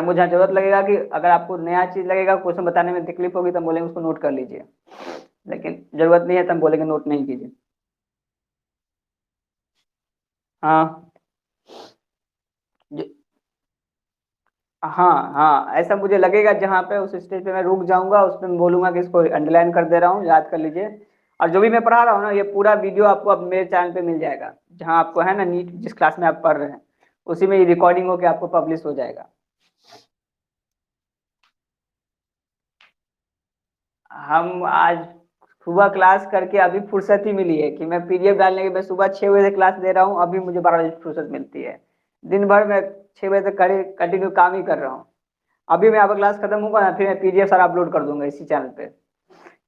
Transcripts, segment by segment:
मुझे जहाँ जरूरत लगेगा कि अगर आपको नया चीज लगेगा, क्वेश्चन बताने में तकलीफ होगी, तो हम बोलेंगे उसको नोट कर लीजिए। लेकिन जरूरत नहीं है तो हम बोलेंगे नोट नहीं कीजिए। हाँ ज- हाँ हाँ, ऐसा मुझे लगेगा जहाँ पे उस स्टेज पे मैं रुक जाऊंगा, उस पे मैं बोलूंगा कि इसको अंडरलाइन कर दे रहा हूँ, याद कर लीजिए। और जो भी मैं पढ़ा रहा हूँ ना, ये पूरा वीडियो आपको अब मेरे चैनल पे मिल जाएगा, जहाँ आपको है ना नीट जिस क्लास में आप पढ़ रहे हैं, उसी में ये रिकॉर्डिंग होकर आपको पब्लिश हो जाएगा। हम आज सुबह क्लास करके अभी फुर्सत ही मिली है कि मैं पीडीएफ डालने के, मैं सुबह 6 बजे क्लास दे रहा हूँ, अभी मुझे 12 बजे फुर्सत मिलती है। दिन भर मैं 6 बजे तक कंटिन्यू काम ही कर रहा हूँ। अभी मैं आपका क्लास खत्म होगा ना, फिर मैं पीडीएफ सारा अपलोड कर दूंगा इसी चैनल पे।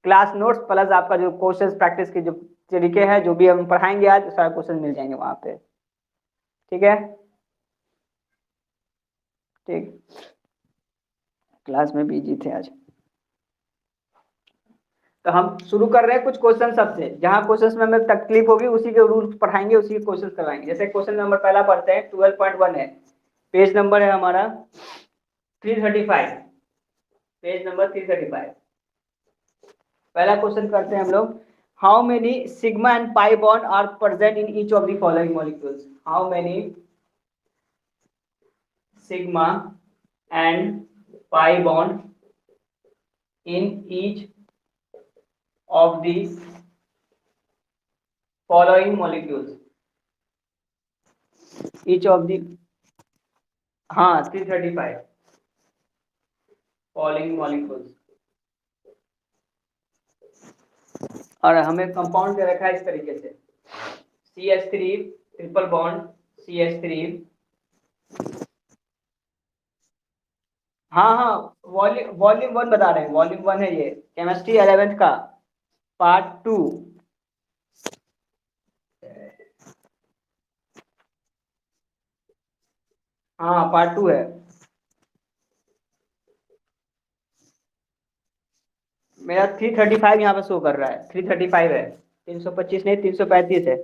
क्लास नोट्स प्लस आपका जो क्वेश्चन प्रैक्टिस के जो तरीके हैं, जो भी हम पढ़ाएंगे आज, सारा क्वेश्चन मिल जाएंगे वहां पे। ठीक है। ठीक। क्लास में बिजी थे आज। तो हम शुरू कर रहे हैं कुछ क्वेश्चन सबसे, जहां क्वेश्चंस में हमें तकलीफ होगी उसी के रूल्स पढ़ाएंगे, उसी के क्वेश्चन करवाएंगे। जैसे क्वेश्चन नंबर पहला पढ़ते हैं, 12.1 है, पेज नंबर है हमारा 335। Page number 335। पहला क्वेश्चन करते हैं हम लोग। How many sigma and pi bond are present in each of the following molecules? How many sigma and pi bond in each of the following molecules? each of the, हाँ 335 following molecules। और हमें compound दे रखा है इस तरीके से, CH3 triple bond CH3। हाँ हाँ, वॉल्यूम वॉल्यूम 1 बता रहे हैं, वॉल्यूम 1 है ये, केमिस्ट्री 11th का पार्ट 2। हाँ पार्ट 2 है। मेरा 335 यहाँ पे शो कर रहा है, 335 है, 325 नहीं, 335 है।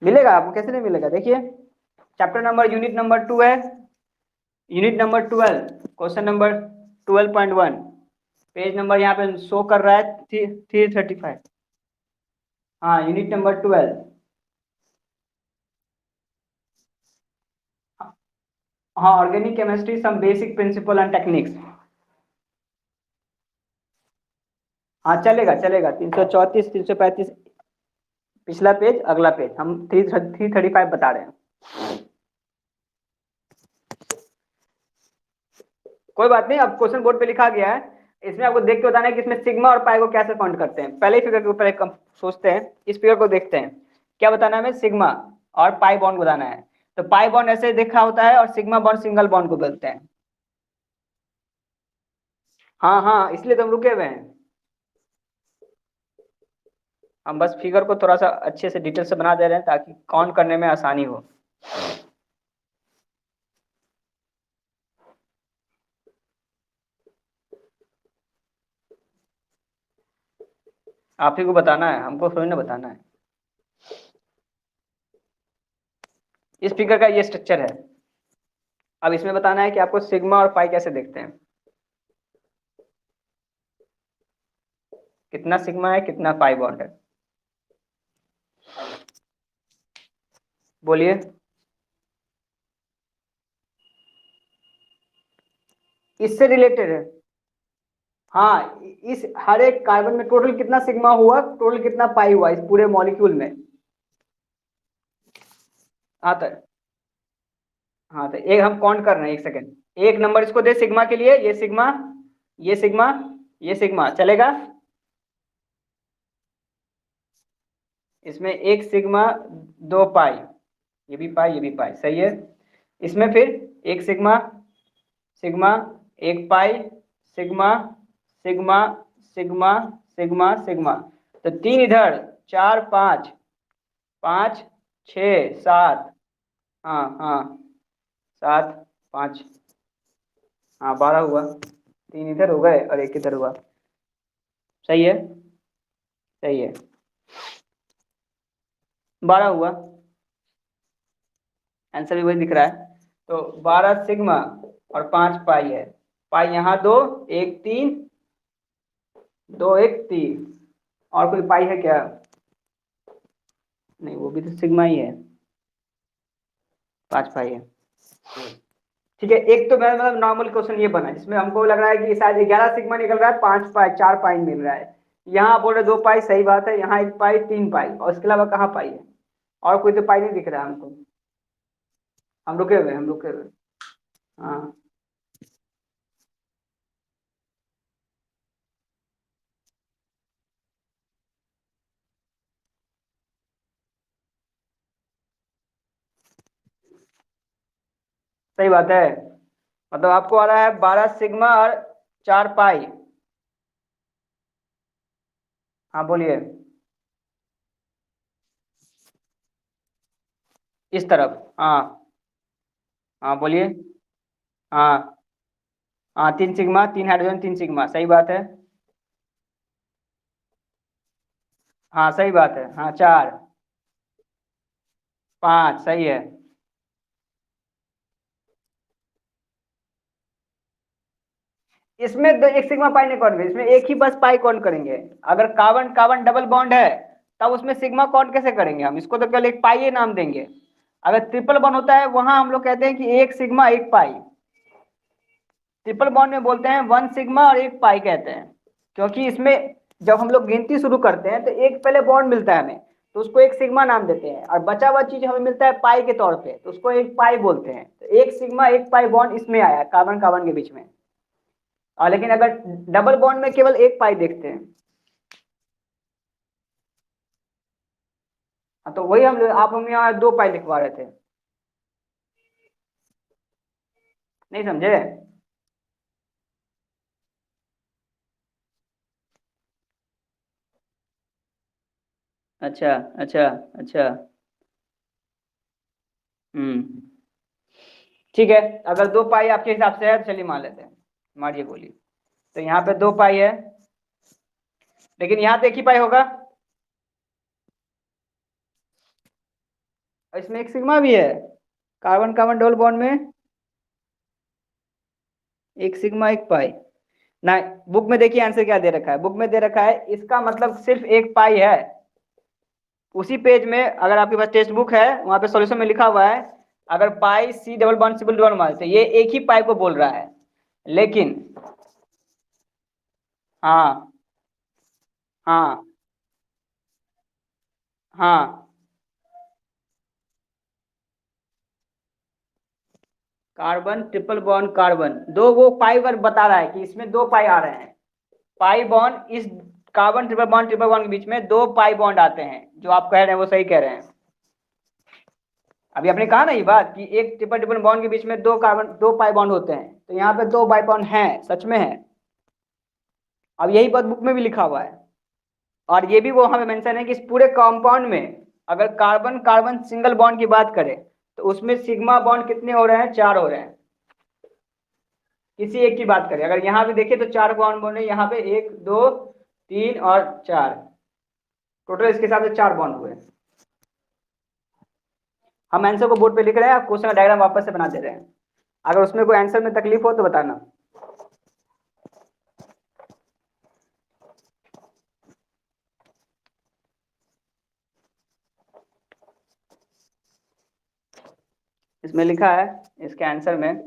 मिलेगा आपको, कैसे नहीं मिलेगा, देखिए। चैप्टर नंबर यूनिट नंबर 2 है, unit number 12, question number 12.1। Page number यहाँ पे शो कर रहा है 335। हाँ यूनिट नंबर 12। हाँ organic chemistry some basic principle and techniques. हाँ चलेगा चलेगा, 334 335। पिछला पेज अगला पेज, हम 335 बता रहे हैं। कोई बात नहीं, अब क्वेश्चन बोर्ड पे लिखा गया है, इसमें आपको देख के बताना है कि इसमें सिग्मा और पाई को कैसे काउंट करते हैं। पहले फिगर के ऊपर एक सोचते हैं, इस फिगर को देखते हैं। क्या बताना है हमें? सिग्मा और पाई बॉन्ड बताना है। तो पाई बॉन्ड ऐसे देखा होता है, और सिग्मा बॉन्ड सिंगल बॉन्ड को बोलते हैं। हाँ हाँ, इसलिए तो हम रुके हुए हैं। हम बस फिगर को थोड़ा सा अच्छे से डिटेल से बना दे रहे हैं ताकि काउंट करने में आसानी हो। आप ही को बताना है, हमको थोड़ी ना बताना है। इस फिगर का ये स्ट्रक्चर है। अब इसमें बताना है कि आपको सिग्मा और पाई कैसे देखते हैं। कितना सिग्मा है, कितना पाई बॉन्ड है, बोलिए। इससे रिलेटेड है। हाँ, इस हर एक कार्बन में टोटल कितना सिग्मा हुआ, टोटल कितना पाई हुआ इस पूरे मॉलिक्यूल में। हाँ तो, हाँ तो एक हम काउंट कर रहे हैं, एक सेकेंड। एक नंबर इसको दे सिग्मा के लिए, ये सिग्मा, ये सिग्मा, ये सिग्मा, चलेगा? इसमें एक सिग्मा, दो पाई, ये भी पाई, ये भी पाई, सही है। इसमें फिर एक सिग्मा, सिग्मा, एक pi, sigma, sigma, sigma, sigma, sigma. तो तीन इधर, चार पाँच, पाँच छ सात, हाँ हाँ, सात, पाँच, हाँ 12 हुआ। तीन इधर हो गए और एक इधर हुआ। सही है, सही है, 12 हुआ। आंसर भी वही दिख रहा है। तो 12 सिग्मा और 5 पाई है। पाई यहाँ 2, 1 3, 2 1 3। और कोई पाई है क्या? नहीं, वो भी तो सिग्मा ही है, 5 पाई है। ठीक है, एक तो मेरा मतलब नॉर्मल क्वेश्चन ये बना जिसमें हमको लग रहा है कि शायद 11 सिग्मा निकल रहा है, 5 पाई 4 पाई मिल रहा है। यहाँ बोल रहे 2 पाई, सही बात है, यहाँ 1 पाई 3 पाई, और इसके अलावा कहाँ पाई है? और कोई तो पाई नहीं दिख रहा है हमको। हम रुके हुए, हम रुके हुए। हाँ, सही बात है। मतलब आपको आ रहा है 12 सिग्मा और 4 पाई। हाँ बोलिए। इस तरफ, हाँ। हाँ बोलिए। हाँ हाँ, 3 सिग्मा, 3 हाइड्रोजन, 3 सिग्मा, सही बात है। हाँ सही बात है, हाँ 4 5, सही है। इसमें एक सिग्मा पाई नहीं काउंट करेंगे, इसमें एक ही बस पाई काउंट करेंगे। अगर कार्बन कार्बन डबल बॉन्ड है तब उसमें सिग्मा काउंट कैसे करेंगे? हम इसको तो केवल एक पाई ही नाम देंगे। अगर ट्रिपल बॉन्ड होता है वहां हम लोग कहते हैं कि एक सिग्मा एक पाई। ट्रिपल बॉन्ड में बोलते हैं 1 सिग्मा और 1 पाई कहते हैं, क्योंकि इसमें जब हम लोग गिनती शुरू करते हैं तो एक पहले बॉन्ड मिलता है हमें, तो उसको एक सिग्मा नाम देते हैं, और बचा हुआ चीज हमें मिलता है पाई के तौर पे, तो उसको एक पाई बोलते हैं। तो एक सिग्मा एक पाई बॉन्ड इसमें आया कार्बन कार्बन के बीच में। और लेकिन अगर डबल बॉन्ड में केवल एक पाई देखते हैं। हाँ, तो वही हम यहाँ 2 पाई लिखवा रहे थे। नहीं समझे? अच्छा अच्छा अच्छा। हम्म। ठीक है, अगर 2 पाई आपके हिसाब से है तो चलिए मान लेते हैं। मारिए, बोलिए। तो यहाँ पे 2 पाई है, लेकिन यहाँ तो एक ही पाई होगा, और इसमें एक सिग्मा भी है। कार्बन कार्बन डबल बॉन्ड में एक सिग्मा एक पाई। ना, बुक में देखिए आंसर क्या दे रखा है। बुक में दे रखा है इसका मतलब सिर्फ एक पाई है। उसी पेज में अगर आपके पास टेक्स्ट बुक है वहां पे सॉल्यूशन में लिखा हुआ है, अगर pi C double bond single double bond, तो ये एक ही पाई को बोल रहा है। लेकिन हाँ हाँ हाँ, कार्बन ट्रिपल बॉन्ड कार्बन दो, वो पाई पर बता रहा है कि इसमें 2 पाई आ रहे हैं। पाई बॉन्ड इस कार्बन ट्रिपल बॉन्ड के बीच में 2 पाई बॉन्ड आते हैं। जो आप कह रहे हैं वो सही कह रहे हैं। अभी आपने कहा ना ये बात कि एक ट्रिपल ट्रिपल बॉन्ड के बीच में 2 पाई बॉन्ड होते हैं, तो यहाँ पे 2 पाई बॉन्ड हैं, सच में है। अब यही बात बुक में भी लिखा हुआ है, और ये भी वो हमें मेंशन है कि इस पूरे कंपाउंड में अगर कार्बन कार्बन सिंगल बॉन्ड की बात करें तो उसमें सिग्मा बॉन्ड कितने हो रहे हैं? 4 हो रहे हैं। किसी एक की बात करें, अगर यहाँ पे देखें तो 4 बॉन्ड बने, यहाँ पे 1 2 3 और 4, टोटल इसके हिसाब से 4 बॉन्ड हुए। हम आंसर को बोर्ड पे लिख रहे हैं, आप क्वेश्चन का डायग्राम वापस से बना दे रहे हैं। अगर उसमें कोई आंसर में तकलीफ हो तो बताना। इसमें लिखा है इसके आंसर में,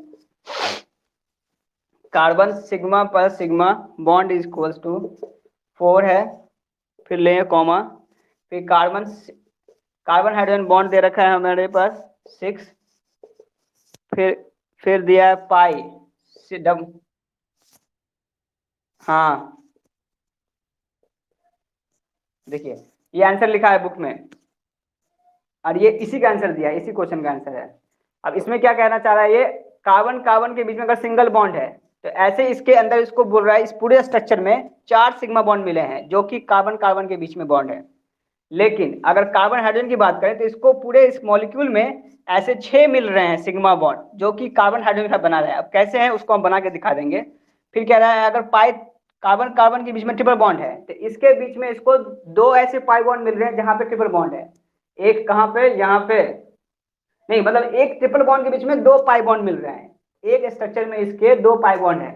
कार्बन सिग्मा पर sigma bond is equals to 4 है, फिर ले कॉमा, फिर कार्बन कार्बन हाइड्रोजन बॉन्ड दे रखा है हमारे पास 6, फिर दिया है पाई डब। हाँ देखिए, ये आंसर लिखा है बुक में, और ये इसी का आंसर दिया है, इसी क्वेश्चन का आंसर है। अब इसमें क्या कहना चाह रहा है ये, कार्बन कार्बन के बीच में अगर सिंगल बॉन्ड है तो ऐसे इसके अंदर इसको बोल रहा है इस पूरे स्ट्रक्चर में 4 सिग्मा बॉन्ड मिले हैं जो कि कार्बन कार्बन के बीच में बॉन्ड है। लेकिन अगर कार्बन हाइड्रोजन की बात करें तो इसको पूरे इस मॉलिक्यूल में ऐसे 6 मिल रहे हैं सिग्मा बॉन्ड जो कि कार्बन हाइड्रोजन के साथ बना रहे हैं। अब कैसे हैं उसको हम बना के दिखा देंगे। फिर कह रहा है अगर पाई कार्बन कार्बन के बीच में ट्रिपल बॉन्ड है तो इसके बीच में इसको 2 ऐसे पाई बॉन्ड मिल रहे हैं जहां पे ट्रिपल बॉन्ड है। एक कहां पे? यहाँ पे। नहीं मतलब एक ट्रिपल बॉन्ड के बीच में दो पाई बॉन्ड मिल रहे हैं, एक स्ट्रक्चर में इसके दो पाई बॉन्ड है।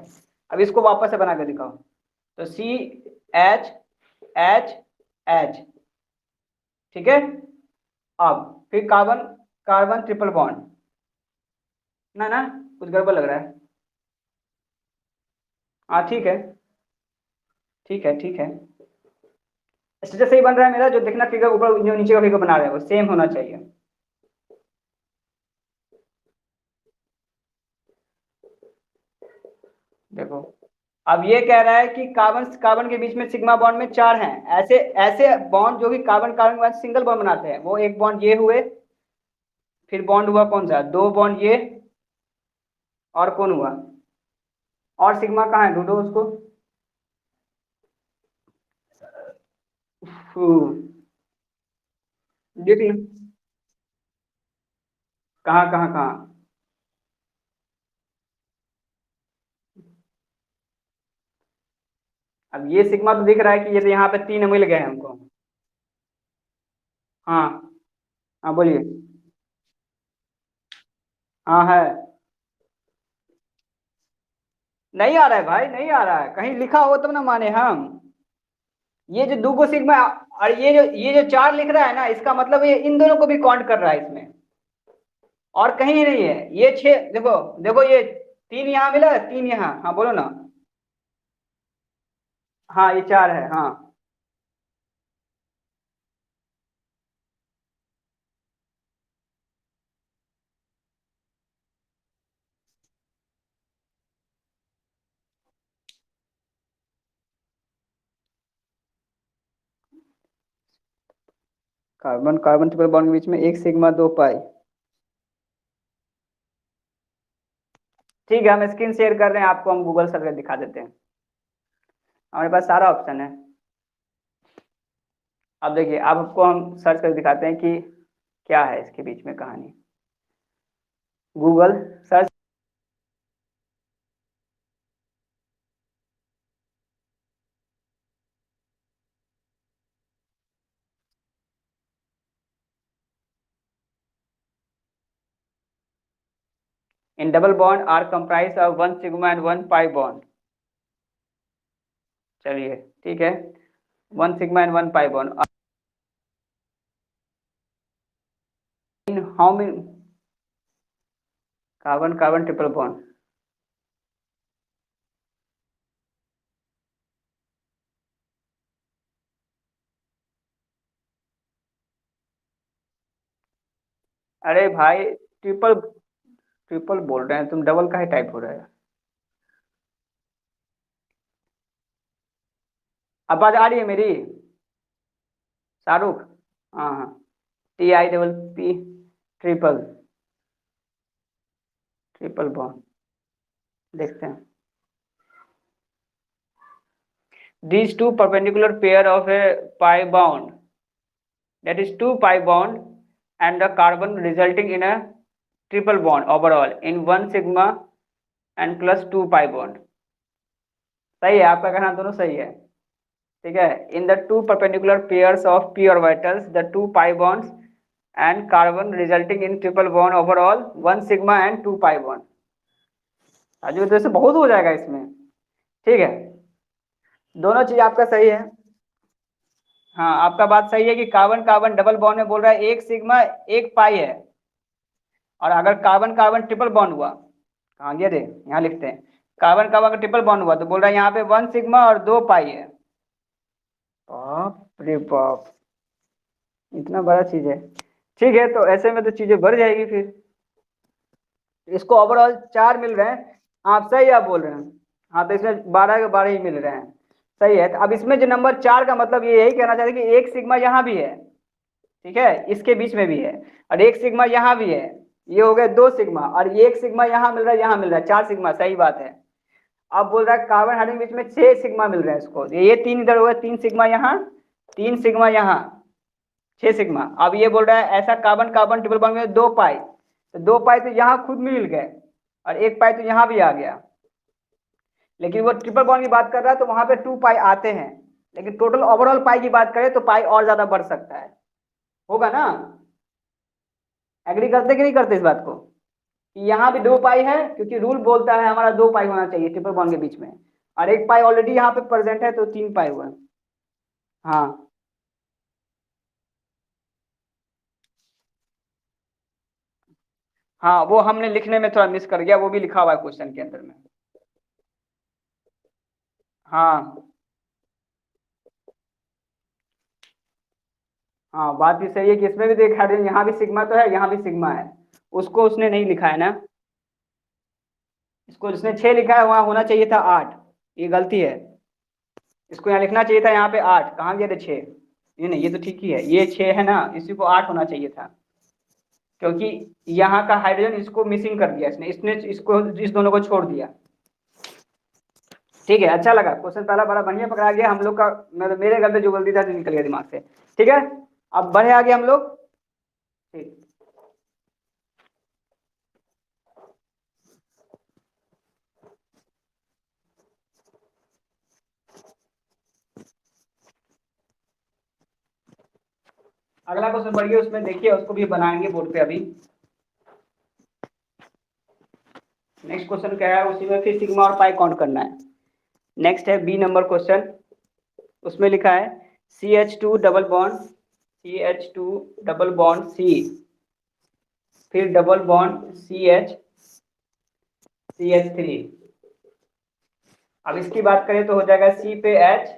अब इसको वापस से बना के दिखाओ, तो सी एच एच एच, ठीक है। अब फिर कार्बन कार्बन ट्रिपल बॉन्ड, ना ना कुछ गड़बड़ लग रहा है। हाँ ठीक है, ठीक है, ठीक है, स्ट्रक्चर सही बन रहा है मेरा, जो देखना फिगर ऊपर जो नीचे का फिगर बना रहे हैं वो सेम होना चाहिए। देखो अब ये कह रहा है कि कार्बन कार्बन के बीच में सिग्मा बॉन्ड में चार हैं, ऐसे ऐसे बॉन्ड जो कि कार्बन कार्बन के बाद सिंगल बॉन्ड बनाते हैं, वो एक बॉन्ड ये हुए, फिर बॉन्ड हुआ कौन सा, दो बॉन्ड ये, और कौन हुआ, और सिग्मा कहाँ है, ढूंढो उसको। देख लो कहाँ कहाँ कहाँ। अब ये सिग्मा तो दिख रहा है कि ये तो यहाँ पे तीन मिल गए हैं हमको। हाँ हाँ बोलिए। हाँ है। नहीं आ रहा है भाई, नहीं आ रहा है, कहीं लिखा हो तब ना माने हम। ये जो दो को सिग्मा, और ये जो चार लिख रहा है ना, इसका मतलब ये इन दोनों को भी काउंट कर रहा है इसमें, और कहीं नहीं है। ये छह देखो, देखो ये तीन यहाँ मिला है, तीन यहाँ, हाँ बोलो ना। हाँ ये चार है, हाँ। कार्बन कार्बन ट्रिपल बॉन्ड के बीच में एक सिग्मा दो पाई। ठीक है, हम स्क्रीन शेयर कर रहे हैं आपको, हम गूगल सर्च कर दिखा देते हैं, हमारे पास सारा ऑप्शन है। अब देखिए, अब आपको हम सर्च कर दिखाते हैं कि क्या है इसके बीच में कहानी। Google search. In double bond are comprise of one sigma and one pi bond. चलिए ठीक है, one sigma and one pi bond in how many carbon carbon triple bond. अरे भाई ट्रिपल ट्रिपल बोल रहे हैं तुम, डबल का ही टाइप हो रहा है। आवाज आ रही है मेरी, शाहरुख। हाँ हाँ, T I double P, triple triple bond, देखते हैं। These two perpendicular pair of a pi bond, that is two pi bond, and the carbon resulting in a triple bond overall in one sigma and plus two pi bond। सही है, आपका कहना दोनों सही है। ठीक है, in the two perpendicular pairs of p orbitals the two pi bonds and carbon resulting in triple bond overall one sigma and two pi bond. Raju तो ऐसे बहुत हो जाएगा इसमें। ठीक है, दोनों चीज आपका सही है। हाँ आपका बात सही है कि कार्बन कार्बन डबल बॉन्ड में बोल रहा है एक सिग्मा एक पाई है, और अगर कार्बन कार्बन ट्रिपल बॉन्ड हुआ, कहाँ गया रे, यहाँ लिखते हैं, कार्बन कार्बन का ट्रिपल बॉन्ड हुआ तो बोल रहा है यहाँ पे वन सिग्मा और दो पाई है। बाप रे बाप, इतना बड़ा चीज है। ठीक है, तो ऐसे में तो चीजें बढ़ जाएगी फिर। इसको ओवरऑल चार मिल रहे हैं, आप सही आप बोल रहे हैं। हाँ तो इसमें 12 के 12 ही मिल रहे हैं। सही है, तो अब इसमें जो नंबर चार का मतलब ये यही कहना चाहते हैं कि एक सिग्मा यहाँ भी है, ठीक है, इसके बीच में भी है, और एक सिग्मा यहाँ भी है। ये हो गए दो सिग्मा, और ये एक सिग्मा यहाँ मिल रहा है, यहाँ मिल रहा है, चार सिग्मा, सही बात है। अब बोल रहा है कार्बन हाइड्रोजन के बीच में छह सिग्मा मिल रहे हैं इसको, ये तीन इधर हो गया, तीन सिग्मा यहाँ, तीन सिग्मा यहाँ, छह सिग्मा। अब ये बोल रहा है ऐसा कार्बन कार्बन ट्रिपल बॉन्ड में दो पाई, तो दो पाई तो यहाँ खुद मिल गए, और एक पाई तो यहाँ भी आ गया। लेकिन वो ट्रिपल बॉन्ड की बात कर रहा है तो वहां पे टू पाई आते हैं, लेकिन टोटल ओवरऑल पाई की बात करें तो पाई और ज्यादा बढ़ सकता है, होगा ना। एग्री करते कि नहीं करते इस बात को, कि यहाँ भी 2 पाई है, क्योंकि रूल बोलता है हमारा 2 पाई होना चाहिए ट्रिपल बॉन्ड के बीच में, और 1 पाई ऑलरेडी यहाँ पे प्रेजेंट है, तो 3 पाई हुआ। हाँ हाँ, वो हमने लिखने में थोड़ा मिस कर गया, वो भी लिखा हुआ है क्वेश्चन के अंदर में। हाँ हाँ, बात भी सही है कि इसमें भी देखा दे, यहाँ भी सिग्मा तो है, यहाँ भी सिग्मा है, उसको उसने नहीं लिखा है ना। इसको जिसने 6 लिखा है वहां होना चाहिए था 8, ये गलती है। इसको यहाँ लिखना चाहिए था, यहाँ पे 8, कहाँ गया था 6? ये नहीं, ये तो ठीक ही है, ये 6 है ना, इसी को 8 होना चाहिए था, क्योंकि यहाँ का हाइड्रोजन इसको मिसिंग कर दिया इसने, इसने इसको इस दोनों को छोड़ दिया। ठीक है, अच्छा लगा क्वेश्चन, पहला बड़ा बढ़िया पकड़ा गया हम लोग का, मतलब मेरे गलती जो गलती था जो निकल गया दिमाग से। ठीक है, अब बढ़े आगे हम लोग। ठीक, अगला क्वेश्चन बढ़िए, उसमें देखिए, उसको भी बनाएंगे बोर्ड पे अभी। नेक्स्ट क्वेश्चन क्या है, उसी में फिर सिग्मा और पाई काउंट करना है। नेक्स्ट है बी नंबर क्वेश्चन, उसमें लिखा है CH2 डबल बॉन्ड C, फिर डबल बॉन्ड CH3। अब इसकी बात करें तो हो जाएगा C पे H,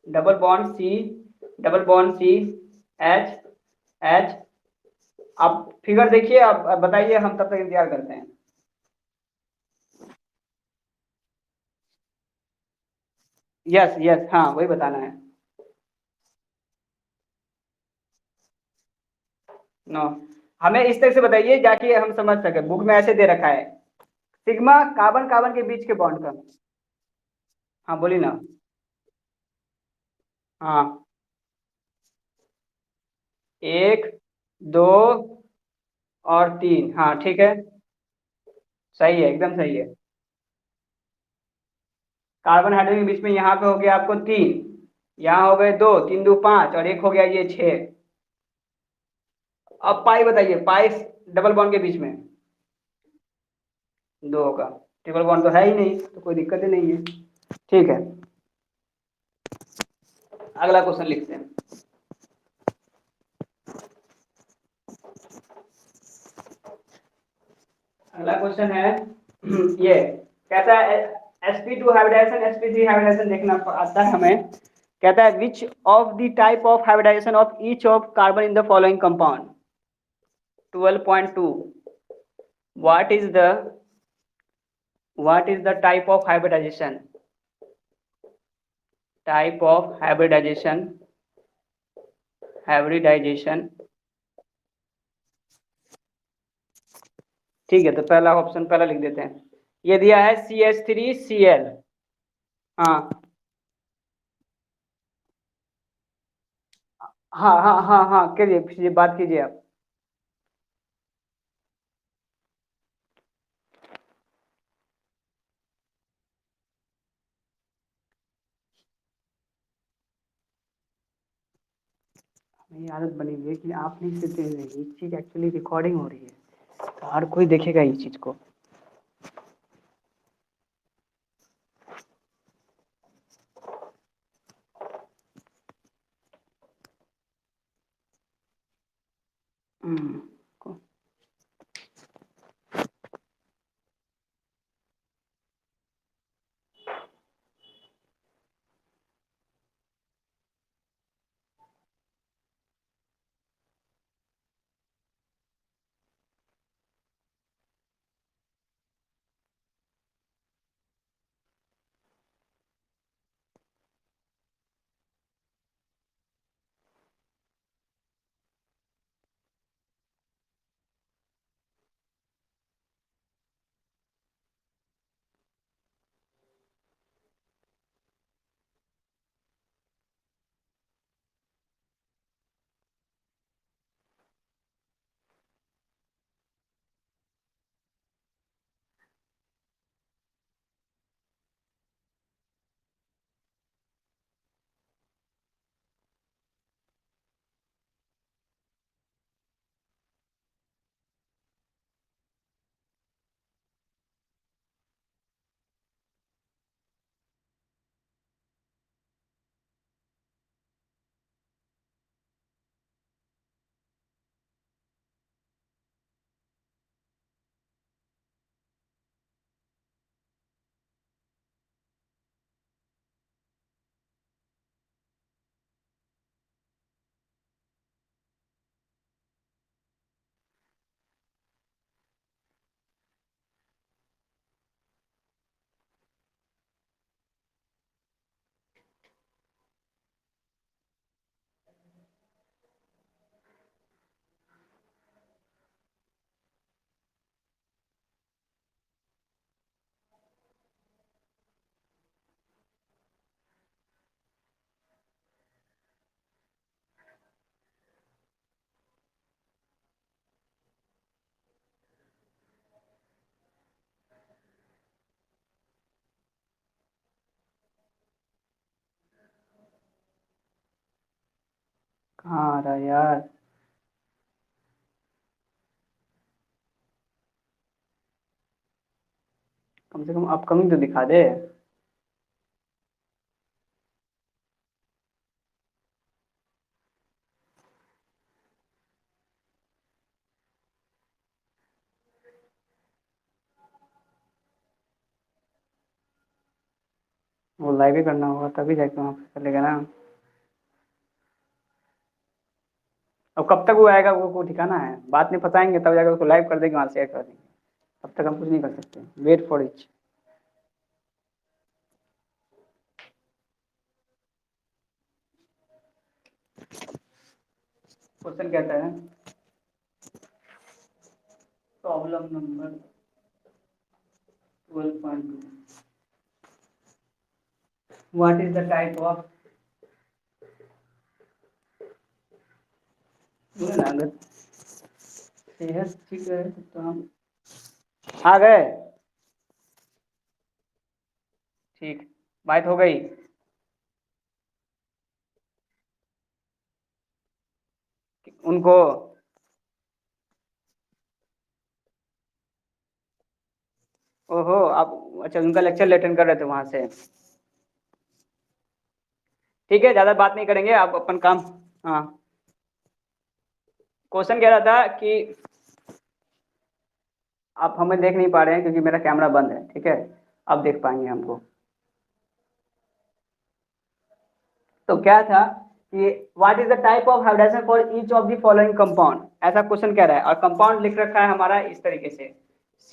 double bond C, H H। अब फिगर देखिए, अब बताइए, हम तब तक इंतजार करते हैं। यस यस, हाँ वही बताना है। नो, हमें इस तरह से बताइए जाके हम समझ सके, बुक में ऐसे दे रखा है, सिग्मा कार्बन कार्बन के बीच के बॉन्ड का। हाँ बोलिए ना। हाँ, 1 2 और 3, हाँ ठीक है, सही है, एकदम सही है। कार्बन हाइड्रोजन के बीच में यहाँ पे हो गया आपको 3, यहाँ हो गए 2, 3 2 5, और एक हो गया ये 6। अब पाई बताइए, पाई डबल बॉन्ड के बीच में 2 होगा, ट्रिपल बॉन्ड तो है ही नहीं, तो कोई दिक्कत ही नहीं है। ठीक है, अगला क्वेश्चन लिखते हैं। अगला क्वेश्चन है ये कहता है sp2 हाइब्रिडाइजेशन sp3 हाइब्रिडाइजेशन देखना आता है हमें। कहता है which of the type of hybridization of each of carbon in the following compound. 12.2, what is the type of hybridization। ठीक है, तो पहला ऑप्शन पहला लिख देते हैं, ये दिया है CH3Cl। हाँ हाँ हाँ हाँ हाँ, करिए बात कीजिए आप। ये आदत बनी हुई है कि आप नहीं सुनते हैं, ये चीज एक्चुअली रिकॉर्डिंग हो रही है, तो हर कोई देखेगा इस चीज को। हम्म, कहाँ आ रहा है यार? कम से कम अपकमिंग तो दिखा दे। वो लाइव ही करना होगा तभी जाके वहाँ पे चलेगा ना। अब कब तक वो आएगा वो को ठिकाना है, बात नहीं फंसाएंगे तब जाकर उसको लाइव कर देंगे, वहाँ शेयर कर देंगे। तब तक हम कुछ नहीं कर सकते, वेट फॉर इच। क्वेश्चन कहता है problem number 12.2, what is the type of, अगर सेहत ठीक है तो हम आ गए। ठीक, बात हो गई। उनको ओहो आप, अच्छा उनका लेक्चर अटेंड कर रहे थे वहां से। ठीक है, ज्यादा बात नहीं करेंगे, आप अपन काम। हाँ, क्वेश्चन कह रहा था कि आप हमें देख नहीं पा रहे हैं क्योंकि मेरा कैमरा बंद है, ठीक है, अब देख पाएंगे हमको। तो क्या था कि what is the type of hybridization for each of the following compound, ऐसा क्वेश्चन कह रहा है, और कंपाउंड लिख रखा है हमारा इस तरीके से,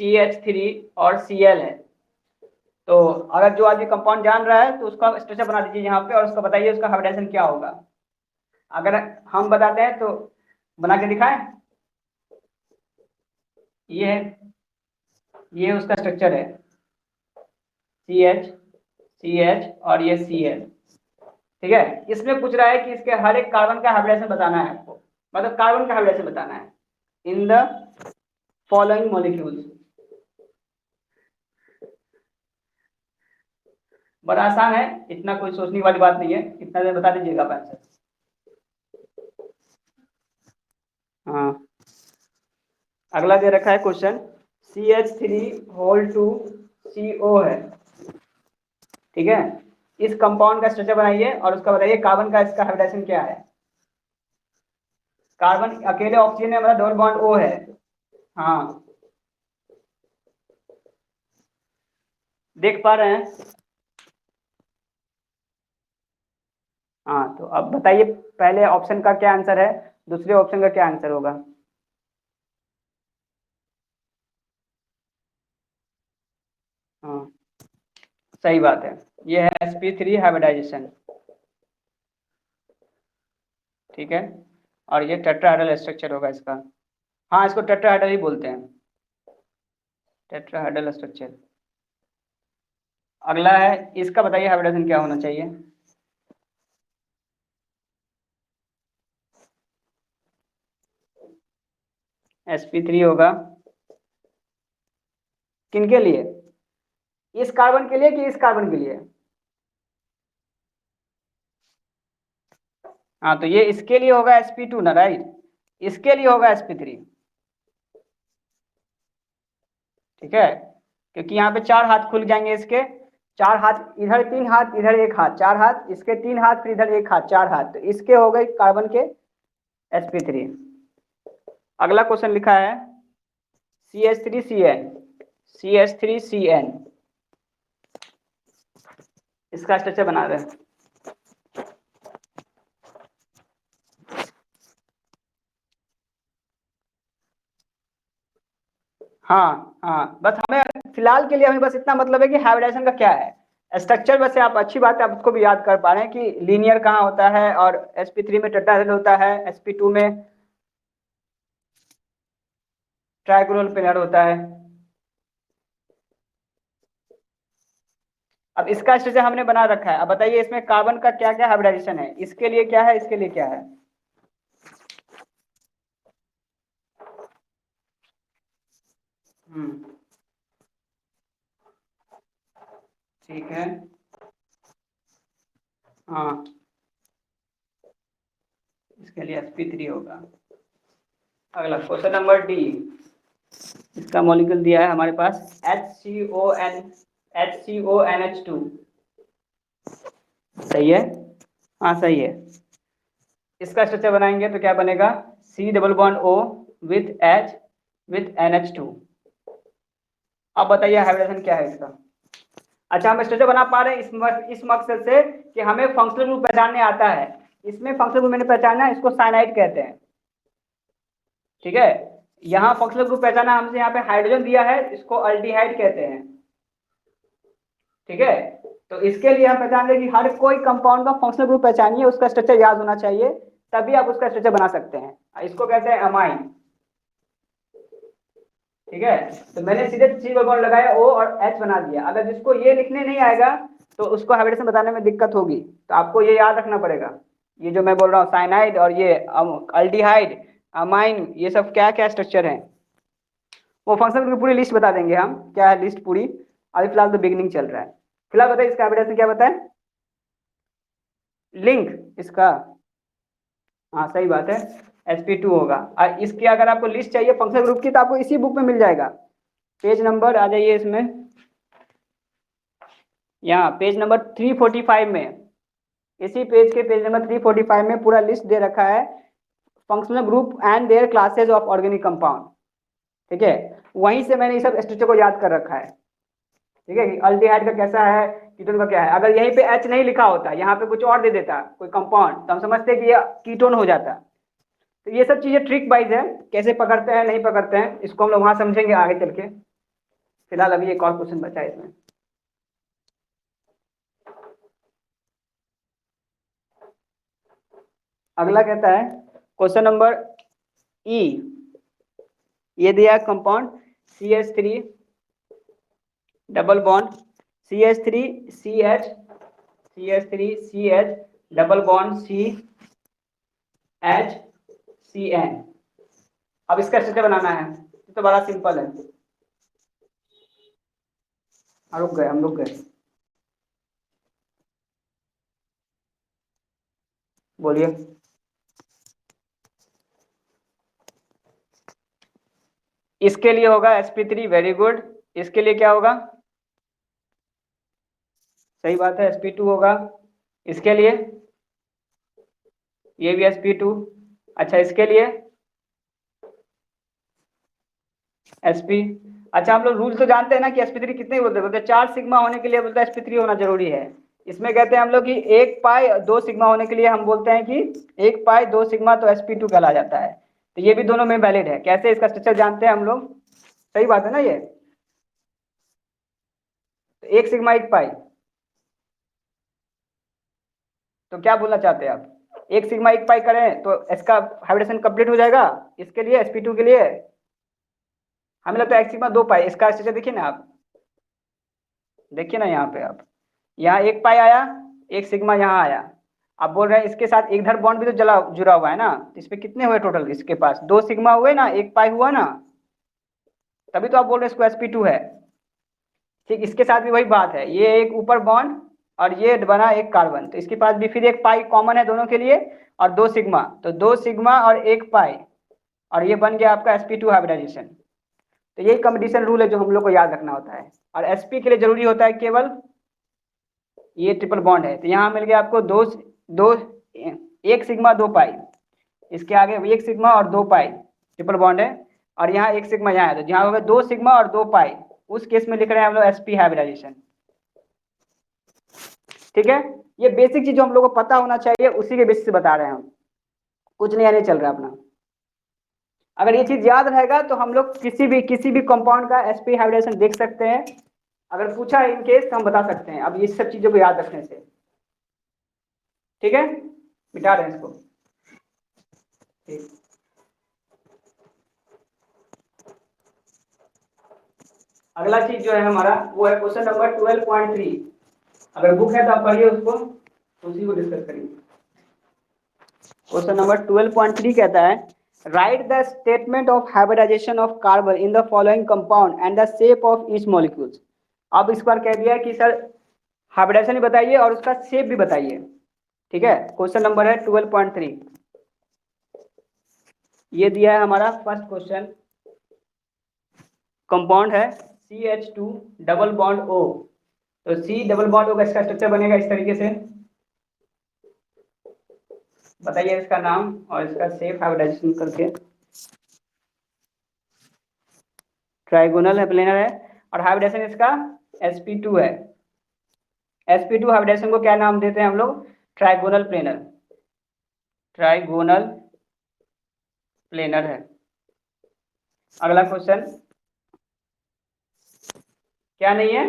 CH3 और Cl है। तो अगर जो आदमी कंपाउंड जान रहा है तो उसका स्ट्रक्चर बना दीजिए यहाँ पे और उसको बताइए उसका हाइब्रिडाइजेशन क्या होगा। अगर हम बताते हैं तो बना के दिखाएं। ये है, ये उसका स्ट्रक्चर है, CH, CH और ये Cl। ठीक है, इसमें पूछ रहा है कि इसके हर एक कार्बन का हाइब्रिडेशन बताना है आपको, मतलब कार्बन का हाइब्रिडेशन बताना है इन द फॉलोइंग मॉलिक्यूल्स। बड़ा आसान है, इतना कोई सोचने वाली बात नहीं है, इतना देर बता दीजिएगा आप आंसर। हाँ, अगला दे रखा है क्वेश्चन, CH3 होल 2CO है। ठीक है, इस कंपाउंड का स्ट्रक्चर बनाइए और उसका बताइए कार्बन का इसका हाइब्रिडेशन क्या है। कार्बन अकेले ऑक्सीजन है, मतलब डबल बॉन्ड O है। हाँ, देख पा रहे हैं। हाँ, तो अब बताइए पहले ऑप्शन का क्या आंसर है, दूसरे ऑप्शन का क्या आंसर होगा। हाँ, सही बात है, ये है sp3 हाइब्रिडाइजेशन। ठीक है, और ये टेट्राहेड्रल स्ट्रक्चर होगा इसका। हाँ, इसको टेट्राहेड्रल ही बोलते हैं, टेट्राहेड्रल स्ट्रक्चर। अगला है, इसका बताइए हाइब्रिडेशन क्या होना चाहिए। sp3 होगा किनके लिए, इस कार्बन के लिए कि इस कार्बन के लिए। हाँ, तो ये इसके लिए होगा sp2 ना, राइट, इसके लिए होगा sp3। ठीक है, क्योंकि यहाँ पे चार हाथ खुल जाएंगे इसके, चार हाथ इधर, तीन हाथ इधर, एक हाथ, चार हाथ इसके, तीन हाथ फिर इधर एक हाथ, चार हाथ, तो इसके हो गए कार्बन के sp3। अगला क्वेश्चन लिखा है CH3CN, CH3CN, इसका स्ट्रक्चर बना रहे हैं। हाँ हाँ, बस हमें फिलहाल के लिए हमें बस इतना मतलब है कि हाइब्रिडेशन का क्या है स्ट्रक्चर। वैसे आप अच्छी बात है, आप उसको भी याद कर पा रहे हैं कि लीनियर कहाँ होता है, और sp3 में टेट्राहेड्रल होता है, sp2 में ट्राइगोनल पेयर होता है। अब इसका स्ट्रक्चर हमने बना रखा है, अब बताइए इसमें कार्बन का क्या क्या हाइब्रिडाइजेशन है, इसके लिए क्या है, इसके लिए क्या है। हम्म, ठीक है। इसके लिए sp3 होगा। अगला क्वेश्चन नंबर डी, इसका मॉलिक्यूल दिया है हमारे पास HCONH2। सही है, हाँ सही है। इसका स्ट्रक्चर बनाएंगे तो क्या बनेगा, C double bond O with H with NH2। अब बताइए हाइब्रिडेशन क्या है इसका। अच्छा, हम स्ट्रक्चर बना पा रहे हैं इस मकसद से कि हमें फंक्शनल ग्रुप पहचानने आता है। इसमें फंक्शनल ग्रुप मैंने पहचाना है, इसको साइनाइड कहते हैं। ठीक है, यहाँ फंक्शनल ग्रुप पहचाना हमसे, यहाँ पे हाइड्रोजन दिया है, इसको अल्डिहाइड कहते हैं। ठीक है, तो इसके लिए हम पहचान लें कि हर कोई कंपाउंड का फंक्शनल ग्रुप पहचानिए, उसका स्ट्रक्चर याद होना चाहिए, तभी आप उसका स्ट्रक्चर बना सकते हैं। इसको कहते हैं अमाइन। ठीक है, तो मैंने सीधे C बॉन्ड लगाया O और H बना दिया। अगर जिसको ये लिखने नहीं आएगा तो उसको हाइब्रिडेशन बताने में दिक्कत होगी, तो आपको ये याद रखना पड़ेगा। ये जो मैं बोल रहा हूँ साइनाइड और ये अल्डिहाइड, अमाइन, ये सब क्या क्या स्ट्रक्चर है, वो फंक्शन की पूरी लिस्ट बता देंगे हम, क्या है लिस्ट पूरी। अभी फिलहाल तो बिगनिंग चल रहा है। फिलहाल बताइए इसका हाइब्रिडेशन क्या बताए, लिंक इसका, हाँ सही बात है, sp2 होगा। और इसकी अगर आपको लिस्ट चाहिए फंक्शनल ग्रुप की तो आपको इसी बुक में मिल जाएगा। पेज नंबर आ जाइए इसमें, यहाँ पेज नंबर 345 में, इसी पेज के पेज नंबर 345 में पूरा लिस्ट दे रखा है, functional group and their classes of organic compound. ठीक है, वहीं से मैंने ये सब स्ट्रक्चर को याद कर रखा है। ठीक है, अल्डिहाइड का कैसा है, कीटोन का क्या है। अगर यहीं पे H नहीं लिखा होता, यहाँ पे कुछ और दे देता कोई कंपाउंड, तो हम समझते कि ये कीटोन हो जाता। तो ये सब चीजें ट्रिक वाइज है, कैसे पकड़ते हैं नहीं पकड़ते हैं इसको हम लोग वहां समझेंगे आगे चल के। फिलहाल अभी एक और क्वेश्चन बचा है इसमें। अगला कहता है क्वेश्चन नंबर ई, ये दिया compound CH3 double bond CH3 CH, CH3 CH double bond CH CN। अब इसका स्ट्रक्चर बनाना है, तो बड़ा सिंपल है। रुक गए, हम रुक गए, बोलिए। इसके लिए होगा sp3, वेरी गुड। इसके लिए क्या होगा, सही बात है, sp2 होगा। इसके लिए ये भी sp2। अच्छा, इसके लिए sp। अच्छा, हम लोग रूल तो जानते हैं ना कि sp3 कितने बोलते हैं, 4 सिग्मा होने के लिए बोलते हैं sp3 होना जरूरी है। इसमें कहते हैं हम लोग कि 1 पाई 2 सिग्मा होने के लिए हम बोलते हैं कि 1 पाई 2 सिग्मा, तो sp2 कहला जाता है। तो ये भी दोनों में वैलिड है। कैसे, इसका स्ट्रक्चर जानते हैं हम लोग, सही बात है ना ये। तो 1 सिग्मा 1 पाई, तो क्या बोलना चाहते हैं आप, 1 सिग्मा 1 पाई करें तो इसका हाइब्रिडेशन कंप्लीट हो जाएगा। इसके लिए sp2 के लिए हमें लगता है 1 सिग्मा 2 पाई। इसका स्ट्रक्चर देखिए ना आप, देखिए ना यहाँ पे आप, यहाँ 1 पाई आया, 1 सिग्मा यहाँ आया। आप बोल रहे हैं इसके साथ एक धर बॉन्ड भी तो जुड़ा हुआ है ना, इस पे कितने हुए टोटल, इसके पास 2 सिग्मा हुए ना, 1 पाई हुआ ना, तभी तो आप बोल रहे हैं इसको sp2 है। ठीक, इसके साथ भी वही बात है, ये एक ऊपर बॉन्ड और ये बना एक कार्बन, तो इसके पास भी फिर 1 पाई कॉमन है दोनों के लिए, और 2 सिग्मा, तो 2 सिग्मा और 1 पाई, और ये बन गया आपका sp2 हाइब्रिडाइजेशन। तो यही कॉम्बिनेशन रूल है जो हम लोग को याद रखना होता है। और sp के लिए जरूरी होता है केवल ये ट्रिपल बॉन्ड है, तो यहाँ मिल गया आपको 1 सिग्मा 2 पाई, इसके आगे 1 सिग्मा और 2 पाई ट्रिपल बॉन्ड है, और यहाँ 1 सिग्मा यहाँ है, तो यहाँ होगा 2 सिग्मा और 2 पाई। उस केस में लिख रहे हैं हम लोग sp हाइब्रिडाइजेशन। ठीक है, ये बेसिक चीज जो हम लोग को पता होना चाहिए, उसी के बेसिस से बता रहे हैं हम, कुछ नया नहीं चल रहा अपना। अगर ये चीज याद रहेगा तो हम लोग किसी भी कंपाउंड का sp हाइब्रिडेशन देख सकते हैं। अगर पूछा इन केस तो हम बता सकते हैं, अब ये सब चीजों को याद रखने से। ठीक है, मिटा रहे हैं इसको। ठीक, अगला चीज जो है हमारा वो है क्वेश्चन नंबर 12.3। अगर बुक है तो आप पढ़िए उसको, उसी को डिस्कस करिए। क्वेश्चन नंबर 12.3 कहता है, write the statement of hybridization of carbon in the following compound and the shape of each molecules. अब इस बार कह दिया कि सर हाइब्रिडाइजेशन भी बताइए और उसका शेप भी बताइए। ठीक है, क्वेश्चन नंबर है 12.3। ये दिया है हमारा फर्स्ट क्वेश्चन, कंपाउंड है CH2 डबल बॉन्ड O। तो C डबल बॉन्ड O का इसका स्ट्रक्चर बनेगा इस तरीके से, बताइए इसका नाम और इसका शेप हाइब्रिडाइजेशन करके। ट्राइगोनल है, प्लेनर है, और हाइब्रिडाइजेशन इसका sp2 है। sp2 हाइब्रिडाइजेशन को क्या नाम देते हैं हम लोग? ट्राइगोनल प्लेनर, ट्राइगोनल प्लेनर है। अगला क्वेश्चन क्या नहीं है?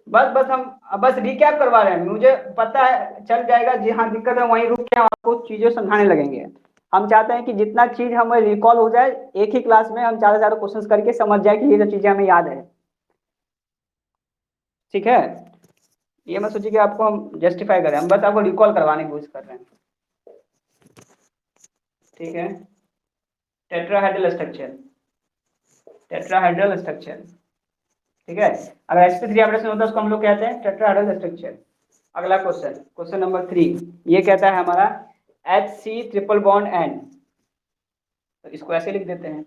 बस हम बस रिकैप करवा रहे हैं, मुझे पता है चल जाएगा, जहाँ दिक्कत है वहीं रुक के हम आपको चीजें समझाने लगेंगे। हम चाहते हैं कि जितना चीज हमें रिकॉल हो जाए एक ही क्लास में, हम ज़्यादा से ज़्यादा क्वेश्चंस करके समझ जाए कि ये जो चीजें हमें याद है। ठीक है, ये मैं सोची कि आपको हम जस्टिफाई करें, हम बस आपको रिकॉल करवाने की कोशिश कर रहे हैं। ठीक है, टेट्राहेड्रल स्ट्रक्चर, टेट्राहेड्रल स्ट्रक्चर। ठीक है, अगर sp3 हाइब्रिडेशन होता है उसको हम लोग कहते हैं टेट्राहेड्रल स्ट्रक्चर। अगला क्वेश्चन, क्वेश्चन नंबर 3, ये कहता है हमारा HC ट्रिपल बॉन्ड N। तो इसको ऐसे लिख देते हैं,